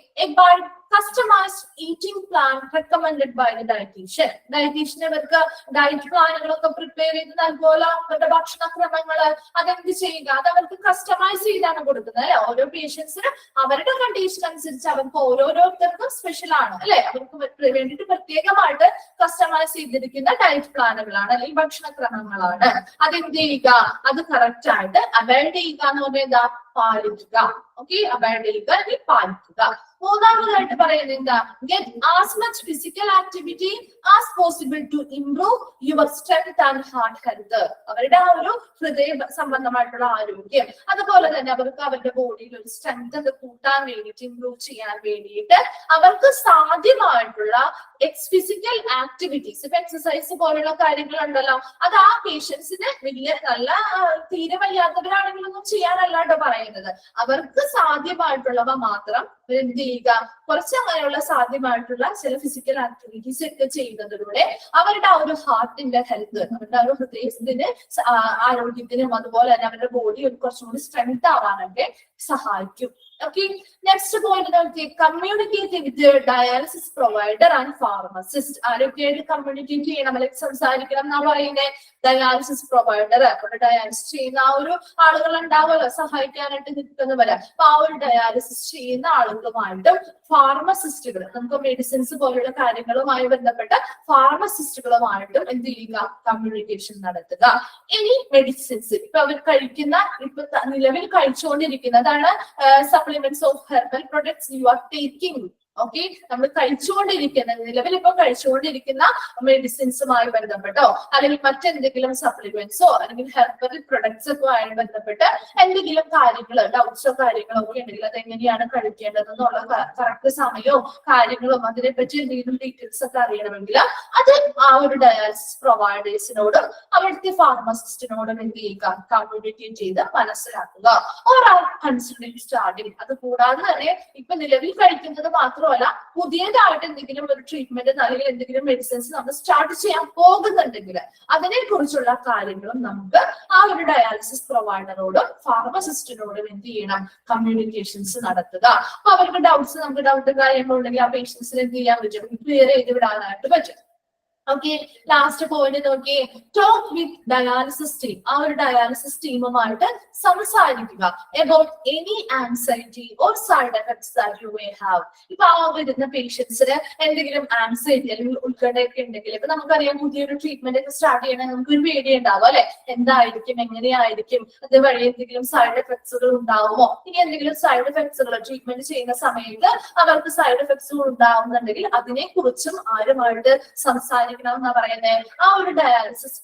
customized eating plan recommended by the dietitian. Dietitian അവർക്ക് ഡയറ്റ് പ്ലാനുകളൊക്കെ പ്രിപ്പയർ ചെയ്ത് നൽകുമല്ലോ. അവരുടെ ഭക്ഷണക്രമങ്ങള് അതെന്ത് ചെയ്യുക, അത് അവർക്ക് കസ്റ്റമൈസ് ചെയ്താണ് കൊടുക്കുന്നത് അല്ലെ. ഓരോ പേഷ്യൻസിനും അവരുടെ കണ്ടീഷൻ അനുസരിച്ച് അവർക്ക് ഓരോരുത്തർക്കും സ്പെഷ്യൽ ആണ് അല്ലെ. അവർക്ക് വേണ്ടിയിട്ട് പ്രത്യേകമായിട്ട് കസ്റ്റമൈസ് ചെയ്തിരിക്കുന്ന ഡയറ്റ് പ്ലാനുകളാണ് അല്ലെങ്കിൽ ഭക്ഷണക്രമങ്ങളാണ്. അതെന്ത് ചെയ്യുക, അത് കറക്റ്റ് ആയിട്ട് അവോയ്ഡ് ചെയ്യുക എന്ന് പറഞ്ഞാൽ പാലിക്കുക. ഓക്കെ, അബൈഡിക്കുക അല്ലെങ്കിൽ പാലിക്കുക. മൂന്നാമതായിട്ട് പറയുന്നത് എന്താ? Get as much physical activity as possible to improve your strength and heart health. അവരുടെ ആ ഒരു ഹൃദയ സംബന്ധമായിട്ടുള്ള ആരോഗ്യം, അതുപോലെ തന്നെ അവർക്ക് അവരുടെ ബോഡിയിൽ ഒരു സ്ട്രെങ്ത് ഒക്കെ കൂട്ടാൻ വേണ്ടിയിട്ട്, ഇംപ്രൂവ് ചെയ്യാൻ വേണ്ടിയിട്ട് അവർക്ക് സാധ്യമായിട്ടുള്ള ഫിസിക്കൽ ആക്ടിവിറ്റീസ്, ഇപ്പൊ എക്സസൈസ് പോലുള്ള കാര്യങ്ങളുണ്ടല്ലോ, അത് ആ പേഷ്യൻസിന് വലിയ നല്ല തീരെ വയ്യാത്തവരാണെങ്കിലൊന്നും ചെയ്യാനല്ലാട്ടോ പറയുന്നത്. അവർക്ക് സാധ്യമായിട്ടുള്ളവ മാത്രം എന്ത് ചെയ്യുക, കുറച്ച് അങ്ങനെയുള്ള സാധ്യമായിട്ടുള്ള ചില ഫിസിക്കൽ ആക്ടിവിറ്റീസ് ഒക്കെ ചെയ്യുന്നതിലൂടെ അവരുടെ ആ ഒരു ഹാർട്ടിന്റെ ഹെൽത്ത്, അവരുടെ ആ ഒരു ഹൃദയത്തിന് ആരോഗ്യത്തിനും അതുപോലെ തന്നെ അവരുടെ ബോഡി കുറച്ചും കൂടി സ്ട്രെങ്ത് ആവാനൊക്കെ സഹായിക്കും. ഓക്കെ, നെക്സ്റ്റ് പോയിന്റ് നോക്കി, communicate with dialysis provider and pharmacist. ആരൊക്കെയായിട്ട് കമ്മ്യൂണിക്കേറ്റ് ചെയ്യണം അല്ലെങ്കിൽ സംസാരിക്കണം എന്നാ പറയുന്നത്? ഡയാലിസിസ് പ്രൊവൈഡർ, അവിടെ ഡയാലിസിസ് ചെയ്യുന്ന ആ ഒരു ആളുകൾ ഉണ്ടാവുമല്ലോ സഹായിക്കാനായിട്ട് നിൽക്കുന്നവര്. അപ്പൊ ആ ഒരു ഡയാലിസിസ് ചെയ്യുന്ന ആളുകളുമായിട്ടും ഫാർമസിസ്റ്റുകൾ, നമുക്ക് മെഡിസിൻസ് പോലുള്ള കാര്യങ്ങളുമായി ബന്ധപ്പെട്ട ഫാർമസിസ്റ്റുകളുമായിട്ടും എന്ത് ചെയ്യുക, കമ്മ്യൂണിക്കേഷൻ നടത്തുക. ഇനി മെഡിസിൻസ് ഇപ്പൊ അവർ കഴിക്കുന്ന, ഇപ്പൊ നിലവിൽ കഴിച്ചുകൊണ്ടിരിക്കുന്നതാണ് supplements of herbal products you are taking. Okay, നമ്മൾ കഴിച്ചുകൊണ്ടിരിക്കുന്ന, നിലവിൽ ഇപ്പൊ കഴിച്ചുകൊണ്ടിരിക്കുന്ന മെഡിസിൻസുമായി ബന്ധപ്പെട്ടോ അല്ലെങ്കിൽ മറ്റെന്തെങ്കിലും സപ്ലിമെന്റ്സോ അല്ലെങ്കിൽ ഹെർബൽ പ്രൊഡക്ട്സ് ഒക്കെ ആയി ബന്ധപ്പെട്ട് എന്തെങ്കിലും കാര്യങ്ങളോ ഡൗട്ട്സോ കാര്യങ്ങളോ ഒക്കെ ഉണ്ടെങ്കിൽ അത് എങ്ങനെയാണ് കഴിക്കേണ്ടതെന്നുള്ള കറക്റ്റ് സമയവും കാര്യങ്ങളും അതിനെപ്പറ്റി എന്തെങ്കിലും ഡീറ്റെയിൽസ് ഒക്കെ അറിയണമെങ്കിൽ അത് ആ ഒരു ഡയാലിസിസ് പ്രൊവൈഡേഴ്സിനോടും അവിടുത്തെ ഫാർമസിസ്റ്റിനോടും എന്ത് ചെയ്യുക, കമ്മ്യൂണിക്കേറ്റ് ചെയ്ത് മനസ്സിലാക്കുക. Or are considering starting. അത് കൂടാതെ തന്നെ ഇപ്പൊ നിലവിൽ കഴിക്കുന്നത് മാത്രമല്ല, പുതിയതായിട്ട് എന്തെങ്കിലും ഒരു ട്രീറ്റ്മെന്റ് അല്ലെങ്കിൽ എന്തെങ്കിലും മെഡിസിൻസ് നമ്മൾ സ്റ്റാർട്ട് ചെയ്യാൻ പോകുന്നുണ്ടെങ്കിൽ അതിനെ കുറിച്ചുള്ള കാര്യങ്ങളും നമുക്ക് ആ ഒരു ഡയാലിസിസ് പ്രൊവൈഡറോടും ഫാർമസിസ്റ്റിനോടും എന്ത് ചെയ്യണം, കമ്മ്യൂണിക്കേഷൻസ് നടത്തുക. അപ്പൊ അവർക്ക് ഡൗട്ട്സ്, നമുക്ക് ഡൗട്ട് കാര്യങ്ങളുണ്ടെങ്കിൽ ആ പേഷ്യൻസിന് എന്ത് ചെയ്യാൻ പറ്റും, ക്ലിയർ ചെയ്ത് വിടാനായിട്ട് പറ്റും. ഓക്കെ, ലാസ്റ്റ് പോയിന്റ് നോക്കി, ടോക്ക് വിത്ത് ഡയാലിസിസ് ടീം. ആ ഒരു ഡയാലിസിസ് ടീമുമായിട്ട് സംസാരിക്കുക about any anxiety or side effects that you may have. ഇപ്പൊ ആ വരുന്ന പേഷ്യൻസിന് എന്തെങ്കിലും ആൻസൈറ്റി അല്ലെങ്കിൽ ഉത്കണ്ഠയൊക്കെ ഉണ്ടെങ്കിൽ, ഇപ്പൊ നമുക്കറിയാം പുതിയൊരു ട്രീറ്റ്മെന്റ് ഒക്കെ സ്റ്റാർട്ട് ചെയ്യണമെങ്കിൽ നമുക്കൊരു പേടി ഉണ്ടാവും അല്ലെ, എന്തായിരിക്കും, എങ്ങനെയായിരിക്കും, അത് വഴി എന്തെങ്കിലും സൈഡ് എഫക്ട്സുകൾ ഉണ്ടാവുമോ, ഇനി എന്തെങ്കിലും സൈഡ് എഫക്ട്സുകൾ ട്രീറ്റ്മെന്റ് ചെയ്യുന്ന സമയത്ത് അവർക്ക് സൈഡ് എഫക്ട്സുകൾ ഉണ്ടാവുന്നുണ്ടെങ്കിൽ അതിനെ കുറിച്ചും ആരുമായിട്ട് സംസാരിക്കണം എന്നാ പറയുന്നത്. ആ ഒരു ഡയാലിസിസ്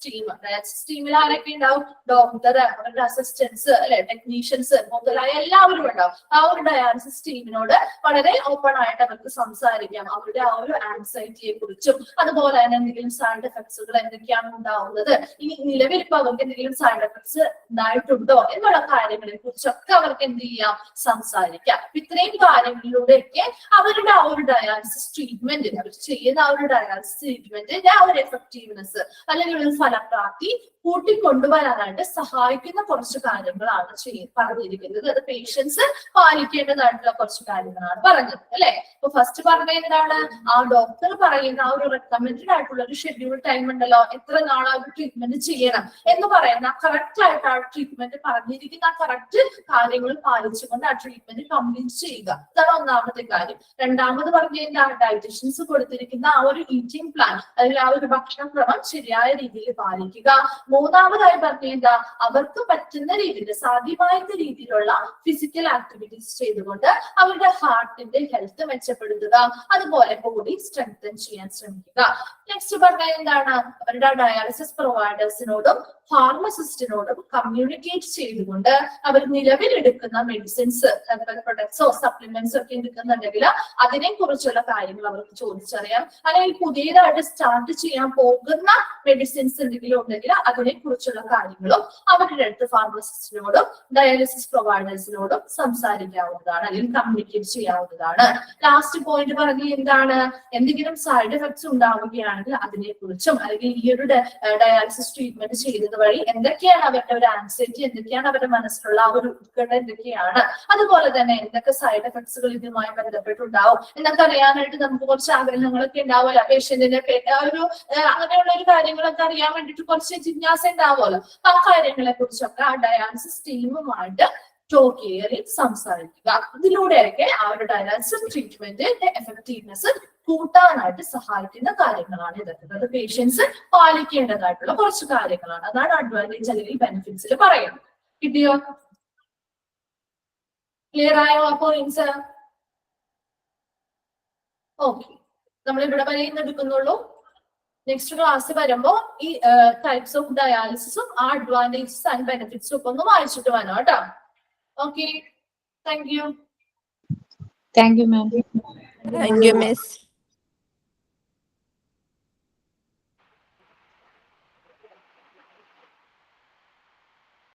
ടീമിൽ ആരൊക്കെ ഉണ്ടാവും? ഡോക്ടർ, അവരുടെ അസിസ്റ്റൻസ് അല്ലെ, ടെക്നീഷ്യൻസ് മുതലായ എല്ലാവരും ഉണ്ടാവും. ആ ഒരു ഡയാലിസിസ് ടീമിനോട് വളരെ ഓപ്പൺ ആയിട്ട് അവർക്ക് സംസാരിക്കാം അവരുടെ ആ ഒരു ആൻസൈറ്റിയെ കുറിച്ചും, അതുപോലെ തന്നെ എന്തെങ്കിലും സൈഡ് എഫക്ട്സുകൾ എന്തൊക്കെയാണ് ഉണ്ടാവുന്നത്, ഇനി നിലവിൽ ഇപ്പൊ അവർക്ക് എന്തെങ്കിലും സൈഡ് എഫക്ട്സ് ഉണ്ടായിട്ടുണ്ടോ എന്നുള്ള കാര്യങ്ങളെ കുറിച്ചൊക്കെ അവർക്ക് എന്ത് ചെയ്യാം, സംസാരിക്കാം. ഇത്രയും കാര്യങ്ങളിലൂടെയൊക്കെ അവരുടെ ആ ഒരു ഡയാലിസിസ് ട്രീറ്റ്മെന്റ്, അവർ ചെയ്യുന്ന ആ ഒരു ഡയാലിസിസ് ട്രീറ്റ്മെന്റ് ആ ഒരു എഫക്റ്റീവ്നെസ് അല്ലെങ്കിൽ ഒരു ഫലപ്രാപ്തി കൂട്ടിക്കൊണ്ടുവരാനായിട്ട് സഹായിക്കുന്ന കുറച്ച് കാര്യങ്ങളാണ് പറഞ്ഞിരിക്കുന്നത്. അത് പേഷ്യൻസ് പാലിക്കേണ്ടതായിട്ടുള്ള കുറച്ച് കാര്യങ്ങളാണ് പറഞ്ഞത് അല്ലെ. അപ്പൊ ഫസ്റ്റ് പറഞ്ഞ എന്താണ്, ആ ഡോക്ടർ പറയുന്ന ആ ഒരു റെക്കമെൻഡഡ് ആയിട്ടുള്ള ഒരു ഷെഡ്യൂൾ ടൈം ഉണ്ടല്ലോ, എത്ര നാൾ ആ ഒരു ട്രീറ്റ്മെന്റ് ചെയ്യണം എന്ന് പറയുന്ന കറക്റ്റ് ആയിട്ട് ആ ട്രീറ്റ്മെന്റ് പറഞ്ഞിരിക്കുന്ന ആ കറക്റ്റ് കാര്യങ്ങൾ പാലിച്ചുകൊണ്ട് ആ ട്രീറ്റ്മെന്റ് കംപ്ലീറ്റ് ചെയ്യുക. അതാണ് ഒന്നാമത്തെ കാര്യം. രണ്ടാമത് പറഞ്ഞ എന്താണ്, ഡയറ്റീഷ്യൻസ് കൊടുത്തിരിക്കുന്ന ആ ഒരു ഈറ്റിംഗ് പ്ലാൻ അല്ലെങ്കിൽ ആ ഒരു ഭക്ഷണക്രമം ശരിയായ രീതിയിൽ പാലിക്കുക. മൂന്നാമതായി പറഞ്ഞ അവർക്ക് പറ്റുന്ന രീതിയിൽ, സാധ്യമായത് രീതിയിലുള്ള ഫിസിക്കൽ ആക്ടിവിറ്റീസ് ചെയ്തുകൊണ്ട് അവരുടെ ഹാർട്ടിന്റെ ഹെൽത്ത് മെച്ചപ്പെടുത്തുക, അതുപോലെ ബോഡി സ്ട്രെങ്തൻ ചെയ്യാൻ ശ്രമിക്കുക. നെക്സ്റ്റ് പറഞ്ഞ എന്താണ്, അവരുടെ ഡയാലിസിസ് പ്രൊവൈഡേഴ്സിനോടും ഫാർമസിസ്റ്റിനോടും കമ്മ്യൂണിക്കേറ്റ് ചെയ്തുകൊണ്ട് അവർ നിലവിലെടുക്കുന്ന മെഡിസിൻസ്, പ്രൊഡക്ട്സോ സപ്ലിമെന്റ്സോ ഒക്കെ എടുക്കുന്നുണ്ടെങ്കിൽ അതിനെ കുറിച്ചുള്ള കാര്യങ്ങൾ അവർക്ക് ചോദിച്ചറിയാം. അല്ലെങ്കിൽ പുതിയതായിട്ട് സ്റ്റാർട്ട് ചെയ്യാൻ പോകുന്ന മെഡിസിൻസ് എന്തെങ്കിലും ഉണ്ടെങ്കിൽ അതിനെ കുറിച്ചുള്ള കാര്യങ്ങളും അവരുടെ അടുത്ത് ഫാർമസിസ്റ്റിനോടും ഡയാലിസിസ് പ്രൊവൈഡേഴ്സിനോടും സംസാരിക്കാവുന്നതാണ് അല്ലെങ്കിൽ കമ്മ്യൂണിക്കേറ്റ് ചെയ്യാവുന്നതാണ്. ലാസ്റ്റ് പോയിന്റ് പറഞ്ഞ എന്താണ്, എന്തെങ്കിലും സൈഡ് എഫക്ട്സ് ഉണ്ടാവുകയാണെങ്കിൽ അതിനെ കുറിച്ചും അല്ലെങ്കിൽ ഈ ഒരു ഡയാലിസിസ് ട്രീറ്റ്മെന്റ് ചെയ്യുന്നത് വഴി എന്തൊക്കെയാണ് അവരുടെ ഒരു ആൻസൈറ്റി, എന്തൊക്കെയാണ് അവരുടെ മനസ്സിലുള്ള ആ ഒരു ഉത്കണ്ഠ എന്തൊക്കെയാണ്, അതുപോലെ തന്നെ എന്തൊക്കെ സൈഡ് എഫക്ട്സുകൾ ഇതുമായി ബന്ധപ്പെട്ടുണ്ടാവും എന്നൊക്കെ അറിയാനായിട്ട് നമുക്ക് കുറച്ച് ആഗ്രഹങ്ങളൊക്കെ ഉണ്ടാവുമല്ലോ. പേഷ്യന്റിന്റെ ഒരു അങ്ങനെയുള്ള ഒരു കാര്യങ്ങളൊക്കെ അറിയാൻ വേണ്ടിയിട്ട് കുറച്ച് ജിജ്ഞാസ ഉണ്ടാവുമല്ലോ. ആ കാര്യങ്ങളെ കുറിച്ചൊക്കെ ആ ഡയാലിസിസ് ടീമുമായിട്ട് ടോക്ക് ചെയ്യലിൽ സംസാരിക്കുക. ഇതിലൂടെയൊക്കെ ആ ഒരു ഡയാലിസിസ് ട്രീറ്റ്മെന്റിന്റെ എഫക്റ്റീവ്നെസ് കൂട്ടാനായിട്ട് സഹായിക്കുന്ന കാര്യങ്ങളാണ് ഇതൊക്കെ. അത് പേഷ്യൻസ് പാലിക്കേണ്ടതായിട്ടുള്ള കുറച്ച് കാര്യങ്ങളാണ്. അതാണ് അഡ്വാൻറ്റേജ് അല്ലെങ്കിൽ ബെനിഫിറ്റ്സിൽ പറയുന്നത്. കിട്ടിയോ? ക്ലിയർ ആയോ ആ പോയിന്റ്സ്? ഓക്കെ, നമ്മൾ ഇവിടെ വരെ ഇന്ന് എടുക്കുന്നുള്ളൂ. നെക്സ്റ്റ് ക്ലാസ് വരുമ്പോ ഈ ടൈപ്സ് ഓഫ് ഡയാലിസിസും ആ അഡ്വാൻറ്റേജസ് ആൻഡ് ബെനിഫിറ്റ്സും ഒക്കെ ഒന്ന് വായിച്ചിട്ട് വരാം കേട്ടോ. Okay, thank you. Thank you ma'am. Thank you, Miss.